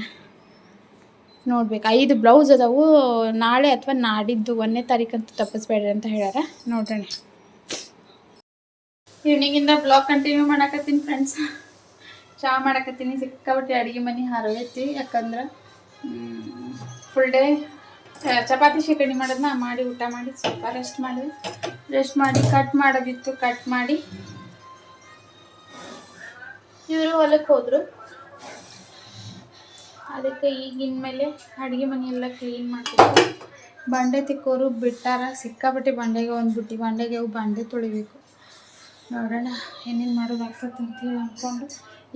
ನೋಡ್ಬೇಕು. 5 ಬ್ಲೌಸ್ ಅದಾವು. ನಾಳೆ ಅಥವಾ ನಾಡಿದ್ದು 1ನೇ ತಾರೀಕಂತೂ ತಪ್ಪಿಸ್ಬೇಡ್ರಿ ಅಂತ ಹೇಳ್ಯಾರ. ನೋಡೋಣ. ಈವ್ನಿಂಗಿಂದ ಬ್ಲಾಗ್ ಕಂಟಿನ್ಯೂ ಮಾಡಾಕತ್ತೀನಿ ಫ್ರೆಂಡ್ಸ್. ಚಹಾ ಮಾಡಾಕತ್ತೀನಿ. ಸಿಕ್ಕಾಬಿಟ್ಟು ಅಡುಗೆ ಮನೆ ಹರವೈತಿ. ಯಾಕಂದ್ರೆ ಫುಲ್ ಡೇ ಚಪಾತಿ ಶೇಖರಣೆ ಮಾಡೋದನ್ನ ಮಾಡಿ ಊಟ ಮಾಡಿ ಸ್ವಲ್ಪ ರೆಸ್ಟ್ ಮಾಡಿ ಕಟ್ ಮಾಡೋದಿತ್ತು. ಕಟ್ ಮಾಡಿ ಇವರು ಹೊಲಕ್ಕೆ ಹೋದರು. ಅದಕ್ಕೆ ಈಗಿನ ಮೇಲೆ ಅಡುಗೆ ಮನೆ ಎಲ್ಲ ಕ್ಲೀನ್ ಮಾಡ್ತಿದ್ವಿ. ಬಂಡೆ ತಿಕ್ಕೋರು ಬಿಟ್ಟಾರ. ಸಿಕ್ಕಾಪಟ್ಟೆ ಬಂಡೆಗೆ ಒಂದು ಬುಟ್ಟಿ ಬಂಡೆಗೆ ಅವು ಬಂಡೆ ತೊಳಿಬೇಕು. ನೋಡೋಣ ಏನೇನು ಮಾಡೋದಾಗ್ತದೆ ಅಂತೇಳಿ ಅಂದ್ಕೊಂಡು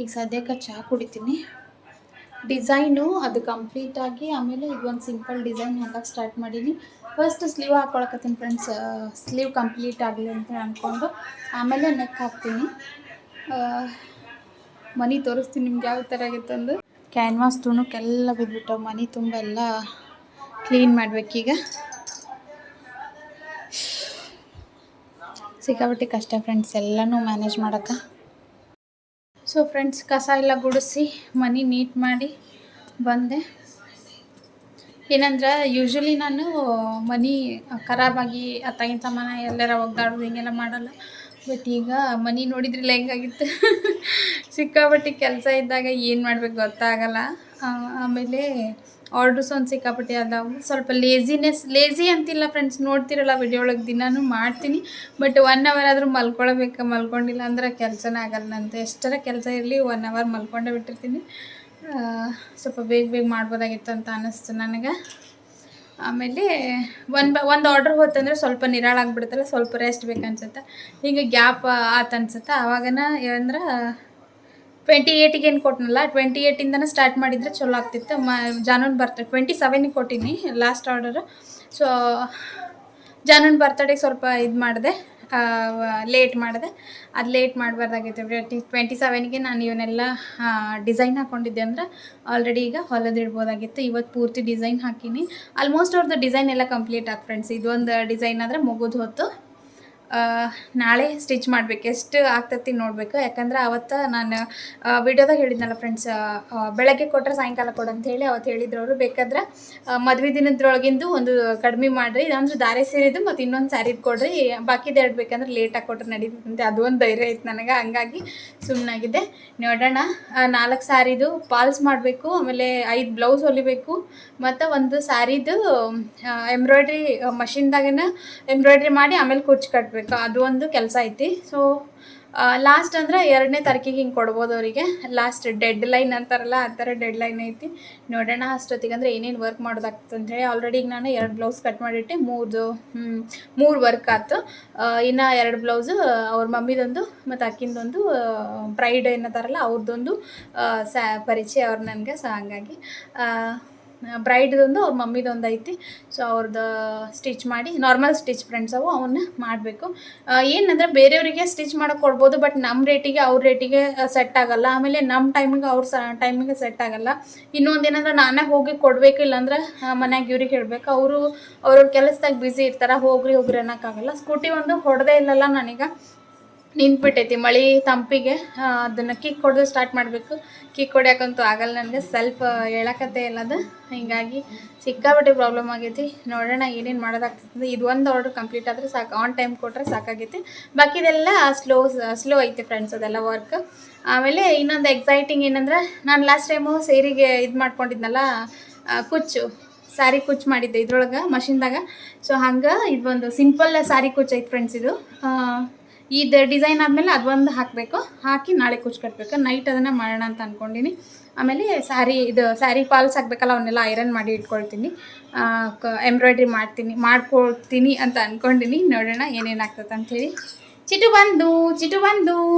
ಈಗ ಸದ್ಯಕ್ಕೆ ಚಹಾ ಕುಡಿತೀನಿ. ಡಿಸೈನು ಅದು ಕಂಪ್ಲೀಟಾಗಿ ಆಮೇಲೆ ಇದೊಂದು ಸಿಂಪಲ್ ಡಿಸೈನ್ ಹಾಕಕ್ಕೆ ಸ್ಟಾರ್ಟ್ ಮಾಡೀನಿ. ಫಸ್ಟ್ ಸ್ಲೀವ್ ಹಾಕ್ಕೊಳಕತ್ತೀನಿ ಫ್ರೆಂಡ್ಸ್. ಸ್ಲೀವ್ ಕಂಪ್ಲೀಟ್ ಆಗಲಿ ಅಂತ ಅಂದ್ಕೊಂಡು ಆಮೇಲೆ ನೆಕ್ ಹಾಕ್ತೀನಿ. ಮನೆ ತೋರಿಸ್ತೀನಿ ನಿಮ್ಗೆ ಯಾವ ಥರ ಆಗಿತ್ತಂದು. ಕ್ಯಾನ್ವಾಸ್ ತುಣುಕೆಲ್ಲ ಬಿದ್ದುಬಿಟ್ಟು ಮನೆ ತುಂಬ ಎಲ್ಲ ಕ್ಲೀನ್ ಮಾಡಬೇಕೀಗ. ಸಿಕ್ಕಾಪಟ್ಟೆ ಕಷ್ಟ ಫ್ರೆಂಡ್ಸ್ ಎಲ್ಲನೂ ಮ್ಯಾನೇಜ್ ಮಾಡೋಕ್ಕೆ. ಸೊ ಫ್ರೆಂಡ್ಸ್ ಕಸ ಎಲ್ಲ ಗುಡಿಸಿ ಮನೆ ನೀಟ್ ಮಾಡಿ ಬಂದೆ. ಏನಂದ್ರೆ ಯೂಶ್ವಲಿ ನಾನು ಮನೆ ಖರಾಬಾಗಿ ಅತ್ತಾಗಿನ ಸಾಮಾನ ಎಲ್ಲರ ಒಗ್ದಾಡೋದು ಹಿಂಗೆಲ್ಲ ಮಾಡಲ್ಲ. ಬಟ್ ಈಗ ಮನೆ ನೋಡಿದ್ರಲ್ಲ ಹೆಂಗಾಗಿತ್ತು. ಸಿಕ್ಕಾಪಟ್ಟೆ ಕೆಲಸ ಇದ್ದಾಗ ಏನು ಮಾಡ್ಬೇಕು ಗೊತ್ತಾಗಲ್ಲ. ಆಮೇಲೆ ಆರ್ಡ್ರಸ್ ಒಂದು ಸಿಕ್ಕಾಪಟ್ಟೆ ಅದಾವು. ಸ್ವಲ್ಪ ಲೇಝಿ ಅಂತಿಲ್ಲ ಫ್ರೆಂಡ್ಸ್. ನೋಡ್ತಿರಲ್ಲ ವಿಡಿಯೋ ಒಳಗೆ ದಿನಾನು ಮಾಡ್ತೀನಿ. ಬಟ್ 1 ಅವರ್ ಆದರೂ ಮಲ್ಕೊಂಡಿಲ್ಲ ಅಂದ್ರೆ ಕೆಲಸನೇ ಆಗಲ್ಲ ನಂದು. ಎಷ್ಟರ ಕೆಲಸ ಇರಲಿ 1 ಅವರ್ ಮಲ್ಕೊಂಡೇ ಬಿಟ್ಟಿರ್ತೀನಿ. ಸ್ವಲ್ಪ ಬೇಗ ಮಾಡ್ಬೋದಾಗಿತ್ತು ಅಂತ ಅನ್ನಿಸ್ತು ನನಗೆ. ಆಮೇಲೆ ಒಂದು ಆರ್ಡ್ರ್ ಹೋತಂದ್ರೆ ಸ್ವಲ್ಪ ನಿರಾಳಾಗ್ಬಿಡುತ್ತಲ್ಲ, ಸ್ವಲ್ಪ ರೆಸ್ಟ್ ಬೇಕನ್ಸುತ್ತೆ. ಹಿಂಗೆ ಗ್ಯಾಪ್ ಆತು ಅನ್ಸುತ್ತೆ. ಆವಾಗನ ಅಂದ್ರೆ 28ಗೆ ಏನು ಕೊಟ್ಟನಲ್ಲ, 28ಇಂದನೇ ಸ್ಟಾರ್ಟ್ ಮಾಡಿದರೆ ಚಲೋ ಆಗ್ತಿತ್ತು. ಜಾನುನ್ ಬರ್ತಡೆ 27ಗೆ ಕೊಟ್ಟೀನಿ ಲಾಸ್ಟ್ ಆರ್ಡರು. ಸೊ ಜಾನುನ್ ಬರ್ತಡೆಗೆ ಸ್ವಲ್ಪ ಇದು ಮಾಡಿದೆ, ಲೇಟ್ ಮಾಡಿದೆ. ಅದು ಲೇಟ್ ಮಾಡಬಾರ್ದಾಗಿತ್ತು. 27ಗೆ ನಾನು ಇವನ್ನೆಲ್ಲ ಡಿಸೈನ್ ಹಾಕ್ಕೊಂಡಿದ್ದೆ ಅಂದ್ರೆ ಆಲ್ರೆಡಿ ಈಗ ಹೊಲದಿಡ್ಬೋದಾಗಿತ್ತು. ಇವತ್ತು ಪೂರ್ತಿ ಡಿಸೈನ್ ಹಾಕೀನಿ. ಆಲ್ಮೋಸ್ಟ್ ಅವ್ರದ್ದು ಡಿಸೈನ್ ಎಲ್ಲ ಕಂಪ್ಲೀಟ್ ಆಯ್ತು ಫ್ರೆಂಡ್ಸ್. ಇದೊಂದು ಡಿಸೈನ್ ಆದರೆ ಮುಗಿದು ಹೊತ್ತು. ನಾಳೆ ಸ್ಟಿಚ್ ಮಾಡಬೇಕು. ಎಷ್ಟು ಆಗ್ತೈತಿ ನೋಡಬೇಕು. ಯಾಕಂದ್ರೆ ಅವತ್ತು ನಾನು ವಿಡಿಯೋದಾಗ ಹೇಳಿದ್ನಲ್ಲ ಫ್ರೆಂಡ್ಸ್, ಬೆಳಗ್ಗೆ ಕೊಟ್ಟರೆ ಸಾಯಂಕಾಲ ಕೊಡು ಅಂಥೇಳಿ ಅವತ್ತು ಹೇಳಿದ್ರು ಅವರು. ಬೇಕಾದ್ರೆ ಮದುವೆ ದಿನದ್ರೊಳಗಿಂದು ಒಂದು ಕಡಿಮೆ ಮಾಡಿರಿ, ಅಂದರೆ ದಾರೆ ಸೀರೆದು ಮತ್ತು ಇನ್ನೊಂದು ಸ್ಯಾರಿದು ಕೊಡ್ರಿ, ಬಾಕಿದು 2 ಬೇಕಂದ್ರೆ ಲೇಟಾಗಿ ಕೊಟ್ಟರೆ ನಡೀತಂತೆ. ಅದು ಒಂದು ಧೈರ್ಯ ಐತೆ ನನಗೆ. ಹಂಗಾಗಿ ಸುಮ್ಮನಾಗಿದ್ದೆ. ನೋಡೋಣ. 4 ಸ್ಯಾರಿದು ಪಾಲ್ಸ್ ಮಾಡಬೇಕು. ಆಮೇಲೆ 5 ಬ್ಲೌಸ್ ಹೊಲಿಬೇಕು. ಮತ್ತು ಒಂದು ಸ್ಯಾರಿದು ಎಂಬ್ರಾಯ್ಡ್ರಿ ಮಷಿನ್ದಾಗನ ಎಂಬ್ರಾಯ್ಡ್ರಿ ಮಾಡಿ ಆಮೇಲೆ ಕುಚ್ಚು ಕಟ್ಟಬೇಕು. ಅದು ಒಂದು ಕೆಲಸ ಐತಿ. ಸೊ ಲಾಸ್ಟ್ ಅಂದರೆ 2ನೇ ತಾರೀಕಿಗೆ ಹಿಂಗೆ ಕೊಡ್ಬೋದು ಅವರಿಗೆ. ಲಾಸ್ಟ್ ಡೆಡ್ ಲೈನ್ ಅಂತಾರಲ್ಲ, ಆ ಥರ ಡೆಡ್ ಲೈನ್ ಐತಿ. ನೋಡೋಣ ಅಷ್ಟೊತ್ತಿಗೆ ಅಂದರೆ ಏನೇನು ವರ್ಕ್ ಮಾಡೋದಾಗ್ತದೆ ಅಂಥೇಳಿ. ಆಲ್ರೆಡಿ ಈಗ ನಾನು 2 ಬ್ಲೌಸ್ ಕಟ್ ಮಾಡಿಟ್ಟೆ. 3 ವರ್ಕ್ ಆಯ್ತು. ಇನ್ನು 2 ಬ್ಲೌಸು ಅವ್ರ ಮಮ್ಮಿದೊಂದು ಮತ್ತು ಅಕ್ಕಿಂದೊಂದು, ಬ್ರೈಡ್ ಏನತ್ತಾರಲ್ಲ ಅವ್ರದ್ದೊಂದು ಪರಿಚಯ ಅವ್ರು ನನಗೆ. ಸೊ ಹಂಗಾಗಿ ಬ್ರೈಡ್ದೊಂದು ಅವ್ರ ಮಮ್ಮಿದೊಂದು ಐತಿ. ಸೊ ಅವ್ರದ್ದು ಸ್ಟಿಚ್ ಮಾಡಿ, ನಾರ್ಮಲ್ ಸ್ಟಿಚ್ ಫ್ರೆಂಡ್ಸ್ ಅವನ್ನ ಮಾಡಬೇಕು. ಏನಂದರೆ ಬೇರೆಯವರಿಗೆ ಸ್ಟಿಚ್ ಮಾಡೋಕ್ಕೆ ಕೊಡ್ಬೋದು, ಬಟ್ ನಮ್ಮ ರೇಟಿಗೆ ಅವ್ರ ರೇಟಿಗೆ ಸೆಟ್ ಆಗೋಲ್ಲ. ಆಮೇಲೆ ನಮ್ಮ ಟೈಮಿಗೆ ಟೈಮಿಗೆ ಸೆಟ್ ಆಗೋಲ್ಲ. ಇನ್ನೊಂದು ಏನಂದ್ರೆ ನಾನೇ ಹೋಗಿ ಕೊಡಬೇಕು, ಇಲ್ಲಾಂದ್ರೆ ಮನ್ಯಾಗ ಇವ್ರಿಗೆ ಹೇಳಬೇಕು. ಅವ್ರವ್ರ ಕೆಲಸದಾಗ ಬ್ಯುಸಿ ಇರ್ತಾರೆ. ಹೋಗ್ರಿ ಅನ್ನೋಕ್ಕಾಗಲ್ಲ. ಸ್ಕೂಟಿ ಒಂದು ಹೊಡೆದೇ ಇಲ್ಲಲ್ಲ ನನಗೆ, ನಿಂತ್ಬಿಟ್ಟೈತಿ ಮಳೆ ತಂಪಿಗೆ. ಅದನ್ನು ಕಿಕ್ ಹೊಡೆದು ಸ್ಟಾರ್ಟ್ ಮಾಡಬೇಕು. ಕಿಕ್ ಹೊಡ್ಯಾಕಂತೂ ಆಗಲ್ಲ ನನಗೆ. ಸ್ವಲ್ಪ ಹೇಳಕತ್ತೆ ಇಲ್ಲ ಅದು. ಹೀಗಾಗಿ ಸಿಕ್ಕಾಪಟ್ಟೆ ಪ್ರಾಬ್ಲಮ್ ಆಗೈತಿ. ನೋಡೋಣ ಏನೇನು ಮಾಡೋದಾಗ್ತದೆ. ಇದು ಒಂದು ಆರ್ಡ್ರ್ ಕಂಪ್ಲೀಟ್ ಆದರೆ ಸಾಕು. ಆನ್ ಟೈಮ್ ಕೊಟ್ಟರೆ ಸಾಕಾಗೈತಿ. ಬಾಕಿದೆಲ್ಲ ಸ್ಲೋ ಐತಿ ಫ್ರೆಂಡ್ಸ್ ಅದೆಲ್ಲ ವರ್ಕ್. ಆಮೇಲೆ ಇನ್ನೊಂದು ಎಕ್ಸೈಟಿಂಗ್ ಏನಂದ್ರೆ, ನಾನು ಲಾಸ್ಟ್ ಟೈಮು ಸೇರಿಗೆ ಇದು ಮಾಡ್ಕೊಂಡಿದ್ನಲ್ಲ, ಸ್ಯಾರಿ ಕುಚ್ಚು ಮಾಡಿದ್ದೆ ಇದ್ರೊಳಗೆ ಮಷಿನ್ದಾಗ. ಸೊ ಹಂಗೆ ಇದೊಂದು ಸಿಂಪಲ್ ಸ್ಯಾರಿ ಕುಚ್ಚು ಐತೆ ಫ್ರೆಂಡ್ಸ್. ಇದು ಇದು ಡಿಸೈನ್ ಆದಮೇಲೆ ಅದೊಂದು ಹಾಕಬೇಕು. ಹಾಕಿ ನಾಳೆ ಕುಚ್ಚು ಕಟ್ಟಬೇಕು. ನೈಟ್ ಅದನ್ನು ಮಾಡೋಣ ಅಂತ ಅಂದ್ಕೊಂಡಿನಿ. ಆಮೇಲೆ ಸ್ಯಾರಿ ಫಾಲ್ಸ್ ಹಾಕಬೇಕಲ್ಲ, ಅವನ್ನೆಲ್ಲ ಐರನ್ ಮಾಡಿ ಇಟ್ಕೊಳ್ತೀನಿ. ಎಂಬ್ರಾಯ್ಡ್ರಿ ಮಾಡ್ಕೊಳ್ತೀನಿ ಅಂತ ಅಂದ್ಕೊಂಡಿನಿ. ನೋಡೋಣ ಏನೇನು ಆಗ್ತದೆ ಅಂಥೇಳಿ. ಚಿಟು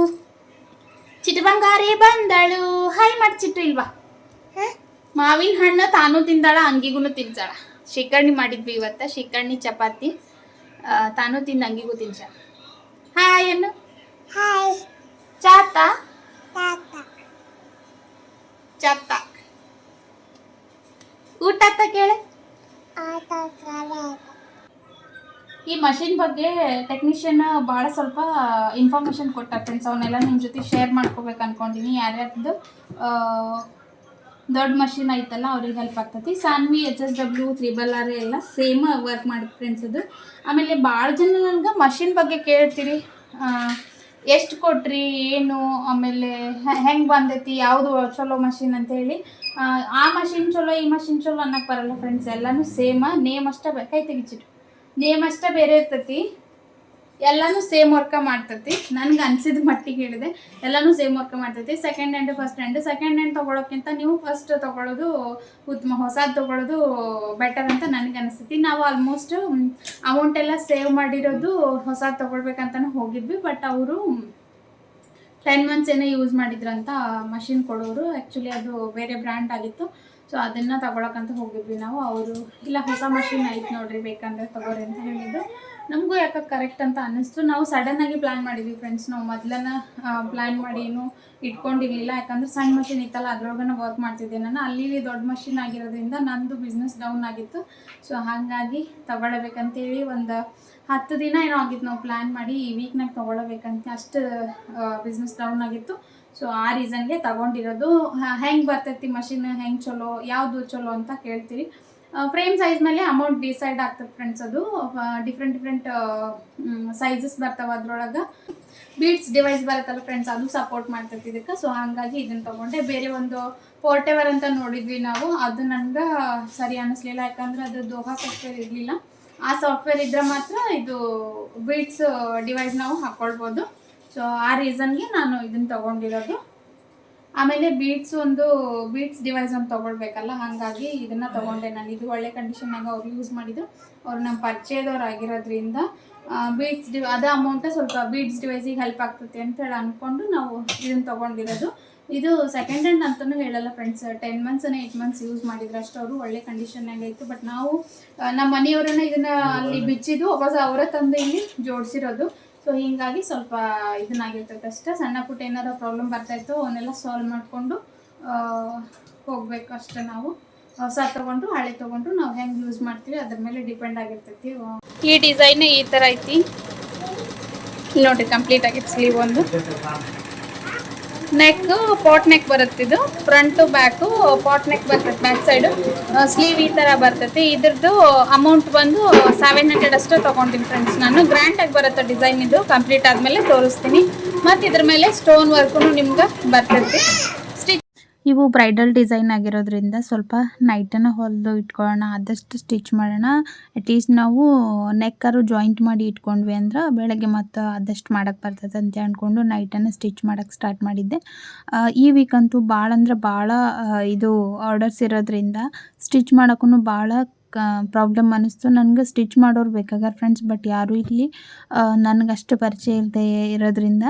ಬಂಗಾರಿ ಬಂದಳು. ಹಾಯ್ ಮಾಡಿ ಚಿಟ್ಟು ಇಲ್ವಾ? ಮಾವಿನ ಹಣ್ಣು ತಾನೂ ತಿಂದಾಳ, ಅಂಗಿಗೂ ತಿನ್ಸಾಳ. ಶಿಕರ್ಣಿ ಮಾಡಿದ್ವಿ ಇವತ್ತು. ಶಿಕರ್ಣಿ ಚಪಾತಿ ತಾನೂ ತಿಂದು ಅಂಗಿಗೂ ತಿನ್ಸಾಳ. ಹಾಯ್ ಅನ್ನು. ಹಾಯ್ ಚಾತ ಊಟ ಅಂತ ಕೇಳೆ. ಈ ಮಷಿನ್ ಬಗ್ಗೆ ಟೆಕ್ನಿಷಿಯನ್ ಭಾಳ ಸ್ವಲ್ಪ ಇನ್ಫಾರ್ಮೇಷನ್ ಕೊಟ್ಟ ಫ್ರೆಂಡ್ಸ್. ಅವನ್ನೆಲ್ಲ ನಿಮ್ಮ ಜೊತೆ ಶೇರ್ ಮಾಡ್ಕೋಬೇಕು ಅಂದ್ಕೊಂಡಿನಿ. ಯಾರ್ಯಾರ್ದು ದೊಡ್ಡ ಮಷಿನ್ ಐತಲ್ಲ ಅವ್ರಿಗೆ ಹೆಲ್ಪ್ ಆಗ್ತೈತಿ. ಸಾನ್ವಿ HSW 3RR ಎಲ್ಲ ಸೇಮ್ ವರ್ಕ್ ಮಾಡುತ್ತೆ ಫ್ರೆಂಡ್ಸ್ ಅದು. ಆಮೇಲೆ ಭಾಳ ಜನ ನನಗೆ ಮಷಿನ್ ಬಗ್ಗೆ ಕೇಳ್ತೀರಿ, ಎಷ್ಟು ಕೊಟ್ರಿ ಏನು, ಆಮೇಲೆ ಹೆಂಗೆ ಬಂದೈತಿ, ಯಾವುದು ಚಲೋ ಮಷಿನ್ ಅಂತೇಳಿ. ಆ ಮಷಿನ್ ಚಲೋ ಈ ಮಷಿನ್ ಚಲೋ ಅನ್ನಕ್ಕೆ ಬರಲ್ಲ ಫ್ರೆಂಡ್ಸ್, ಎಲ್ಲನೂ ಸೇಮ. ನೇಮ್ ಅಷ್ಟೇ ಕೈ ತೆಗಿಚಿಟ್ಟು ನೇಮ್ ಅಷ್ಟೇ ಬೇರೆ ಇರ್ತೈತಿ, ಎಲ್ಲನೂ ಸೇಮ್ ವರ್ಕ ಮಾಡ್ತೈತಿ. ನನಗೆ ಅನಿಸಿದ ಮಟ್ಟಿಗೆ ಹೇಳಿದೆ, ಎಲ್ಲನೂ ಸೇಮ್ ವರ್ಕ ಮಾಡ್ತೈತಿ. ಸೆಕೆಂಡ್ ಹ್ಯಾಂಡ್ ಫಸ್ಟ್ ಹ್ಯಾಂಡ್ ತೊಗೊಳೋಕ್ಕಿಂತ ನೀವು ಫಸ್ಟ್ ತೊಗೊಳ್ಳೋದು ಉತ್ತಮ, ಹೊಸದು ತೊಗೊಳ್ಳೋದು ಬೆಟರ್ ಅಂತ ನನಗೆ ಅನಿಸ್ತೈತಿ. ನಾವು ಆಲ್ಮೋಸ್ಟ್ ಅಮೌಂಟ್ ಎಲ್ಲ ಸೇವ್ ಮಾಡಿರೋದು ಹೊಸದು ತೊಗೊಳ್ಬೇಕಂತಲೂ ಹೋಗಿದ್ವಿ. ಬಟ್ ಅವರು 10 months ಏನೋ ಯೂಸ್ ಮಾಡಿದ್ರಂತ ಮಷಿನ್ ಕೊಡೋರು. ಆ್ಯಕ್ಚುಲಿ ಅದು ಬೇರೆ ಬ್ರ್ಯಾಂಡ್ ಆಗಿತ್ತು. ಸೊ ಅದನ್ನು ತೊಗೊಳಕ್ಕಂತ ಹೋಗಿದ್ವಿ ನಾವು. ಅವರು ಇಲ್ಲ ಹೊಸ ಮಷಿನ್ ಐತೆ ನೋಡ್ರಿ ಬೇಕಂದ್ರೆ ತೊಗೊಳ್ರಿ ಅಂತ ಹೇಳಿದ್ದು. ನಮಗೂ ಯಾಕೆ ಕರೆಕ್ಟ್ ಅಂತ ಅನ್ನಿಸ್ತು. ನಾವು ಸಡನ್ನಾಗಿ ಪ್ಲ್ಯಾನ್ ಮಾಡಿದ್ವಿ ಫ್ರೆಂಡ್ಸ್. ನಾವು ಮೊದಲನ್ನ ಪ್ಲ್ಯಾನ್ ಮಾಡಿ ಏನು ಇಟ್ಕೊಂಡಿರಲಿಲ್ಲ, ಯಾಕಂದರೆ ಸಣ್ಣ ಮಷಿನ್ ಇತ್ತಲ್ಲ ಅದ್ರೊಳಗನ ವರ್ಕ್ ಮಾಡ್ತಿದ್ದೆ ನಾನು. ಅಲ್ಲಿ ದೊಡ್ಡ ಮಷಿನ್ ಆಗಿರೋದ್ರಿಂದ ನಂದು ಬಿಸ್ನೆಸ್ ಡೌನ್ ಆಗಿತ್ತು. ಸೊ ಹಾಗಾಗಿ ತೊಗೊಳ್ಬೇಕಂತೇಳಿ ಒಂದು 10 ದಿನ ಏನೋ ಆಗಿತ್ತು ನಾವು ಪ್ಲ್ಯಾನ್ ಮಾಡಿ, ಈ ವೀಕ್ನಾಗ ತೊಗೊಳ್ಬೇಕಂತ. ಅಷ್ಟು ಬಿಸ್ನೆಸ್ ಡೌನ್ ಆಗಿತ್ತು. ಸೊ ಆ ರೀಸನ್ಗೆ ತೊಗೊಂಡಿರೋದು. ಹೆಂಗೆ ಬರ್ತೈತಿ ಮಷಿನ್, ಹೆಂಗೆ ಚಲೋ, ಯಾವುದು ಚಲೋ ಅಂತ ಕೇಳ್ತೀರಿ. ಫ್ರೇಮ್ ಸೈಜ್ ಮೇಲೆ ಅಮೌಂಟ್ ಡಿಸೈಡ್ ಆಗ್ತದೆ ಫ್ರೆಂಡ್ಸ್. ಅದು ಡಿಫ್ರೆಂಟ್ ಸೈಜಸ್ ಬರ್ತಾವೆ. ಅದ್ರೊಳಗೆ ಬೀಡ್ಸ್ ಡಿವೈಸ್ ಬರುತ್ತಲ್ಲ ಫ್ರೆಂಡ್ಸ್, ಅದು ಸಪೋರ್ಟ್ ಮಾಡ್ತೈತಿ ಇದಕ್ಕೆ. ಸೊ ಹಾಗಾಗಿ ಇದನ್ನು ತೊಗೊಂಡೆ. ಬೇರೆ ಒಂದು ಪೋರ್ಟೇವರ್ ಅಂತ ನೋಡಿದ್ವಿ ನಾವು, ಅದು ನನಗೆ ಸರಿ ಅನ್ನಿಸ್ಲಿಲ್ಲ, ಯಾಕಂದರೆ ಅದು ದೋಹಾ ಸಾಫ್ಟ್ವೇರ್ ಇರಲಿಲ್ಲ. ಆ ಸಾಫ್ಟ್ವೇರ್ ಇದ್ದರೆ ಮಾತ್ರ ಇದು ಬೀಡ್ಸ್ ಡಿವೈಸ್ ನಾವು ಹಾಕ್ಕೊಳ್ಬೋದು. ಸೊ ಆ ರೀಸನ್ಗೆ ನಾನು ಇದನ್ನು ತೊಗೊಂಡಿರೋದು. ಆಮೇಲೆ ಬೀಡ್ಸ್ ಡಿವೈಸ್ ಒಂದು ತೊಗೊಳ್ಬೇಕಲ್ಲ, ಹಾಗಾಗಿ ಇದನ್ನು ತೊಗೊಂಡೆ ನಾನು. ಇದು ಒಳ್ಳೆ ಕಂಡೀಷನ್ನಾಗ ಅವ್ರು ಯೂಸ್ ಮಾಡಿದ್ದು, ಅವ್ರು ನಮ್ಮ ಪರಿಚಯದವ್ರು ಆಗಿರೋದ್ರಿಂದ ಅದೇ ಅಮೌಂಟೇ ಸ್ವಲ್ಪ ಬೀಡ್ಸ್ ಡಿವೈಸಿಗೆ ಹೆಲ್ಪ್ ಆಗ್ತೈತಿ ಅಂತೇಳಿ ಅಂದ್ಕೊಂಡು ನಾವು ಇದನ್ನು ತೊಗೊಂಡಿರೋದು. ಇದು ಸೆಕೆಂಡ್ ಹ್ಯಾಂಡ್ ಅಂತಲೂ ಹೇಳಲ್ಲ ಫ್ರೆಂಡ್ಸ್, 10 months 8 months ಯೂಸ್ ಮಾಡಿದ್ರು ಅಷ್ಟು. ಅವರು ಒಳ್ಳೆ ಕಂಡೀಷನ್ನಾಗ ಇತ್ತು. ಬಟ್ ನಾವು ನಮ್ಮ ಮನೆಯವರನ್ನ ಇದನ್ನು ಅಲ್ಲಿ ಬಿಚ್ಚಿದ್ದು ವಾಪಸ್ ಅವರೇ ತಂದು ಇಲ್ಲಿ ಜೋಡಿಸಿರೋದು. ಸೊ ಹೀಗಾಗಿ ಸ್ವಲ್ಪ ಇದನ್ನಾಗಿರ್ತೈತೆ ಅಷ್ಟೇ. ಸಣ್ಣ ಪುಟ್ಟ ಏನಾರು ಪ್ರಾಬ್ಲಮ್ ಬರ್ತಾಯಿತ್ತು ಅವನ್ನೆಲ್ಲ ಸಾಲ್ವ್ ಮಾಡಿಕೊಂಡು ಹೋಗ್ಬೇಕು ಅಷ್ಟೇ. ನಾವು ಹೊಸ ತೊಗೊಂಡು ಹಳೆ ತೊಗೊಂಡು ನಾವು ಹೆಂಗೆ ಯೂಸ್ ಮಾಡ್ತೀವಿ ಅದ್ರ ಮೇಲೆ ಡಿಪೆಂಡ್ ಆಗಿರ್ತೈತಿ. ಈ ಡಿಸೈನ್ ಈ ಥರ ಐತಿ ನೋಡಿರಿ, ಕಂಪ್ಲೀಟ್ ಆಗಿತ್ತು. ಸ್ಲೀವ್ ಒಂದು, ನೆಕ್ ಪಾಟ್ ನೆಕ್ ಬರುತ್ತಿದ್ದು, ಫ್ರಂಟು ಬ್ಯಾಕು ಪಾಟ್ ನೆಕ್ ಬರ್ತೈತೆ. ಬ್ಯಾಕ್ ಸೈಡು ಸ್ಲೀವ್ ಈ ಥರ ಬರ್ತೈತಿ. ಇದ್ರದ್ದು ಅಮೌಂಟ್ ಬಂದು 700 ಅಷ್ಟೇ ತೊಗೊಂಡಿನಿ ಫ್ರೆಂಡ್ಸ್ ನಾನು. ಗ್ರ್ಯಾಂಡಾಗಿ ಬರುತ್ತೆ ಡಿಸೈನ್. ಇದು ಕಂಪ್ಲೀಟ್ ಆದಮೇಲೆ ತೋರಿಸ್ತೀನಿ. ಮತ್ತು ಇದ್ರ ಮೇಲೆ ಸ್ಟೋನ್ ವರ್ಕು ನಿಮ್ಗೆ ಬರ್ತೈತಿ. ಇವು ಬ್ರೈಡಲ್ ಡಿಸೈನ್ ಆಗಿರೋದ್ರಿಂದ ಸ್ವಲ್ಪ ನೈಟನ್ನು ಹೊಲಿದು ಇಟ್ಕೊಳ್ಳೋಣ, ಆದಷ್ಟು ಸ್ಟಿಚ್ ಮಾಡೋಣ. ಅಟ್ಲೀಸ್ಟ್ ನಾವು ನೆಕ್ಕರು ಜಾಯಿಂಟ್ ಮಾಡಿ ಇಟ್ಕೊಂಡ್ವಿ ಅಂದ್ರೆ ಬೆಳಗ್ಗೆ ಮತ್ತು ಆದಷ್ಟು ಮಾಡೋಕ್ಕೆ ಬರ್ತದೆ ಅಂತ ಅಂದ್ಕೊಂಡು ನೈಟನ್ನು ಸ್ಟಿಚ್ ಮಾಡೋಕ್ಕೆ ಸ್ಟಾರ್ಟ್ ಮಾಡಿದ್ದೆ. ಈ ವೀಕ್ ಅಂತೂ ಭಾಳ ಅಂದ್ರೆ ಭಾಳ ಇದು ಆರ್ಡರ್ಸ್ ಇರೋದ್ರಿಂದ ಸ್ಟಿಚ್ ಮಾಡೋಕ್ಕೂ ಭಾಳ ಪ್ರಾಬ್ಲಮ್ ಅನ್ನಿಸ್ತು ನನಗೆ. ಸ್ಟಿಚ್ ಮಾಡೋರು ಬೇಕಾಗಾರ ಫ್ರೆಂಡ್ಸ್, ಬಟ್ ಯಾರೂ ಇಲ್ಲಿ ನನಗಷ್ಟು ಪರಿಚಯ ಇಲ್ಲದೆ ಇರೋದ್ರಿಂದ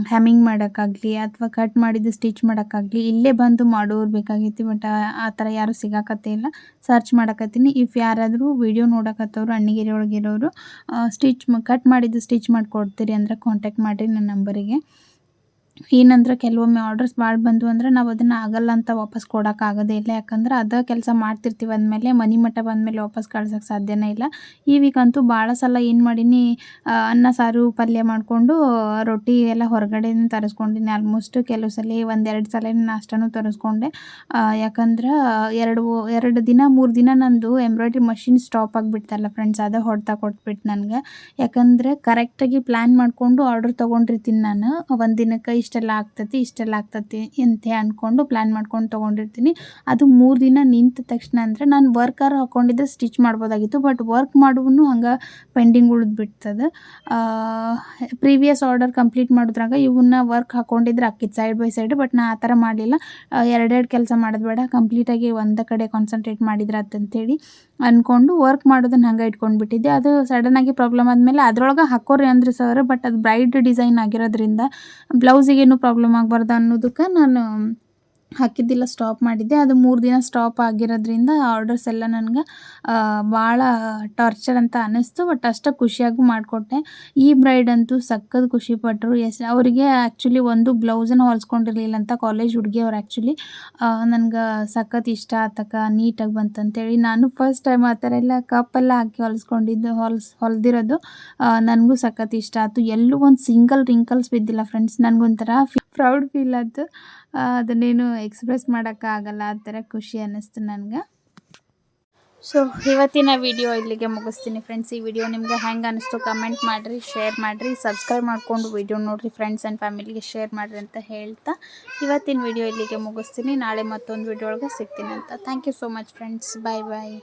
ಹ್ಯಾಮಿಂಗ್ ಮಾಡೋಕ್ಕಾಗಲಿ ಅಥವಾ ಕಟ್ ಮಾಡಿದ್ದು ಸ್ಟಿಚ್ ಮಾಡೋಕ್ಕಾಗಲಿ ಇಲ್ಲೇ ಬಂದು ಮಾಡೋರು ಬೇಕಾಗೈತಿ. ಬಟ್ ಆ ಥರ ಯಾರೂ ಸಿಗಾಕತ್ತೇ ಇಲ್ಲ. ಸರ್ಚ್ ಮಾಡಕತ್ತೀನಿ. ಇಫ್ ಯಾರಾದರೂ ವೀಡಿಯೋ ನೋಡಕತ್ತವ್ರು ಅಣ್ಣಿಗೇರಿ ಒಳಗಿರೋರು ಕಟ್ ಮಾಡಿದ್ದು ಸ್ಟಿಚ್ ಮಾಡಿಕೊಡ್ತೀರಿ ಅಂದರೆ ಕಾಂಟ್ಯಾಕ್ಟ್ ಮಾಡಿರಿ ನನ್ನ ನಂಬರಿಗೆ. ಏನಂದ್ರೆ ಕೆಲವೊಮ್ಮೆ ಆರ್ಡರ್ಸ್ ಭಾಳ ಬಂದು ಅಂದ್ರೆ ನಾವು ಅದನ್ನು ಆಗಲ್ಲ ಅಂತ ವಾಪಸ್ ಕೊಡೋಕ್ಕಾಗೋದೇ ಇಲ್ಲ, ಯಾಕಂದ್ರೆ ಅದೇ ಕೆಲಸ ಮಾಡ್ತಿರ್ತೀವಿ ಅಂದಮೇಲೆ ಮನೆ ಮಟ್ಟ ಬಂದಮೇಲೆ ವಾಪಸ್ ಕಳ್ಸೋಕ್ಕೆ ಸಾಧ್ಯನೇ ಇಲ್ಲ. ಈ ವೀಕ್ ಅಂತೂ ಭಾಳ ಸಲ ಏನು ಮಾಡೀನಿ, ಅನ್ನ ಸಾರು ಪಲ್ಯ ಮಾಡಿಕೊಂಡು ರೊಟ್ಟಿ ಎಲ್ಲ ಹೊರಗಡೆಯಿಂದ ತರಿಸ್ಕೊಂಡಿನಿ. ಆಲ್ಮೋಸ್ಟ್ ಕೆಲವು ಸಲ 1-2 ಸಲ ನಾಷ್ಟನೂ ತರಿಸ್ಕೊಂಡೆ. ಯಾಕಂದ್ರೆ 2 ದಿನ 3 ದಿನ ನಂದು ಎಂಬ್ರಾಯ್ಡ್ರಿ ಮಷಿನ್ ಸ್ಟಾಪ್ ಆಗಿಬಿಡ್ತಲ್ಲ ಫ್ರೆಂಡ್ಸ್, ಅದೇ ಹೊಡ್ತಾ ಕೊಟ್ಬಿಟ್ಟು ನನಗೆ. ಯಾಕಂದರೆ ಕರೆಕ್ಟಾಗಿ ಪ್ಲ್ಯಾನ್ ಮಾಡಿಕೊಂಡು ಆರ್ಡ್ರ್ ತೊಗೊಂಡಿರ್ತೀನಿ ನಾನು. ಒಂದು ದಿನಕ್ಕೆ ಇಷ್ಟೆಲ್ಲ ಆಗ್ತತಿ ಅಂತ ಅಂದ್ಕೊಂಡು ಪ್ಲ್ಯಾನ್ ಮಾಡ್ಕೊಂಡು ತೊಗೊಂಡಿರ್ತೀನಿ. ಅದು 3 ದಿನ ನಿಂತ ತಕ್ಷಣ ಅಂದರೆ ನಾನು ವರ್ಕರ್ ಹಾಕ್ಕೊಂಡಿದ್ದೆ ಸ್ಟಿಚ್ ಮಾಡ್ಬೋದಾಗಿತ್ತು. ಬಟ್ ವರ್ಕ್ ಮಾಡುವನು ಹಂಗೆ ಪೆಂಡಿಂಗ್ ಉಳಿದ್ಬಿಡ್ತದೆ. ಪ್ರೀವಿಯಸ್ ಆರ್ಡರ್ ಕಂಪ್ಲೀಟ್ ಮಾಡಿದ್ರಾಗ ಇವನ್ನ ವರ್ಕ್ ಹಾಕ್ಕೊಂಡಿದ್ರೆ ಆಕಿತ್ತು ಸೈಡ್ ಬೈ ಸೈಡ್. ಬಟ್ ನಾ ಆ ಥರ ಮಾಡಲಿಲ್ಲ. 2 ಕೆಲಸ ಮಾಡೋದು ಬೇಡ, ಕಂಪ್ಲೀಟಾಗಿ ಒಂದೇ ಕಡೆ ಕಾನ್ಸಂಟ್ರೇಟ್ ಮಾಡಿದ್ರೆ ಅಂತಂತೇಳಿ ಅಂದ್ಕೊಂಡು ವರ್ಕ್ ಮಾಡೋದನ್ನ ಹಂಗೆ ಇಟ್ಕೊಂಡ್ಬಿಟ್ಟಿದ್ದೆ. ಅದು ಸಡನ್ನಾಗಿ ಪ್ರಾಬ್ಲಮ್ ಆದಮೇಲೆ ಅದ್ರೊಳಗೆ ಹಾಕೋರಿ ಅಂದ್ರೆ ಸರ್, ಬಟ್ ಅದು ಬ್ರೈಡ್ ಡಿಸೈನ್ ಆಗಿರೋದ್ರಿಂದ ಬ್ಲೌಸಿಗೇನು ಪ್ರಾಬ್ಲಮ್ ಆಗಬಾರ್ದು ಅನ್ನೋದಕ್ಕೆ ನಾನು ಹಾಕಿದ್ದಿಲ್ಲ, ಸ್ಟಾಪ್ ಮಾಡಿದ್ದೆ. ಅದು 3 ದಿನ ಸ್ಟಾಪ್ ಆಗಿರೋದ್ರಿಂದ ಆರ್ಡರ್ಸ್ ಎಲ್ಲ ನನಗೆ ಭಾಳ ಟಾರ್ಚರ್ ಅಂತ ಅನ್ನಿಸ್ತು. ಬಟ್ ಅಷ್ಟು ಖುಷಿಯಾಗೂ ಮಾಡಿಕೊಟ್ಟೆ. ಈ ಬ್ರೈಡ್ ಅಂತೂ ಸಖತ್ ಖುಷಿಪಟ್ಟರು. ಅವರಿಗೆ ಆ್ಯಕ್ಚುಲಿ ಒಂದು ಬ್ಲೌಸನ್ನು ಹೊಲಿಸ್ಕೊಂಡಿರಲಿಲ್ಲ ಅಂತ, ಕಾಲೇಜ್ ಹುಡುಗಿಯವ್ರು ಆ್ಯಕ್ಚುಲಿ. ನನಗೆ ಸಖತ್ ಇಷ್ಟ ಆತಕ್ಕ, ನೀಟಾಗಿ ಬಂತಂತೇಳಿ ನಾನು ಫಸ್ಟ್ ಟೈಮ್ ಆ ಥರ ಎಲ್ಲ ಕಪ್ಪೆಲ್ಲ ಹಾಕಿ ಹೊಲ್ದಿರೋದು ನನಗೂ ಸಖತ್ ಇಷ್ಟ ಆಯಿತು. ಎಲ್ಲೂ ಒಂದು ಸಿಂಗಲ್ ರಿಂಕಲ್ಸ್ ಬಿದ್ದಿಲ್ಲ ಫ್ರೆಂಡ್ಸ್. ನನಗೊಂಥರ ಪ್ರೌಡ್ ಫೀಲ್ ಆಯ್ತು. ಅದನ್ನೇನು ಎಕ್ಸ್ಪ್ರೆಸ್ ಮಾಡೋಕ್ಕಾಗಲ್ಲ, ಆ ಥರ ಖುಷಿ ಅನ್ನಿಸ್ತು ನನಗೆ. ಸೊ ಇವತ್ತಿನ ವಿಡಿಯೋ ಇಲ್ಲಿಗೆ ಮುಗಿಸ್ತೀನಿ ಫ್ರೆಂಡ್ಸ್. ಈ ವಿಡಿಯೋ ನಿಮ್ಗೆ ಹೆಂಗೆ ಅನ್ನಿಸ್ತು ಕಮೆಂಟ್ ಮಾಡಿರಿ, ಶೇರ್ ಮಾಡಿರಿ, ಸಬ್ಸ್ಕ್ರೈಬ್ ಮಾಡಿಕೊಂಡು ವಿಡಿಯೋ ನೋಡಿರಿ, ಫ್ರೆಂಡ್ಸ್ ಆ್ಯಂಡ್ ಫ್ಯಾಮಿಲಿಗೆ ಶೇರ್ ಮಾಡಿರಿ ಅಂತ ಹೇಳ್ತಾ ಇವತ್ತಿನ ವಿಡಿಯೋ ಇಲ್ಲಿಗೆ ಮುಗಿಸ್ತೀನಿ. ನಾಳೆ ಮತ್ತೊಂದು ವಿಡಿಯೋ ಒಳಗೆ ಸಿಗ್ತೀನಿ ಅಂತ. Thank you so much friends. Bye bye.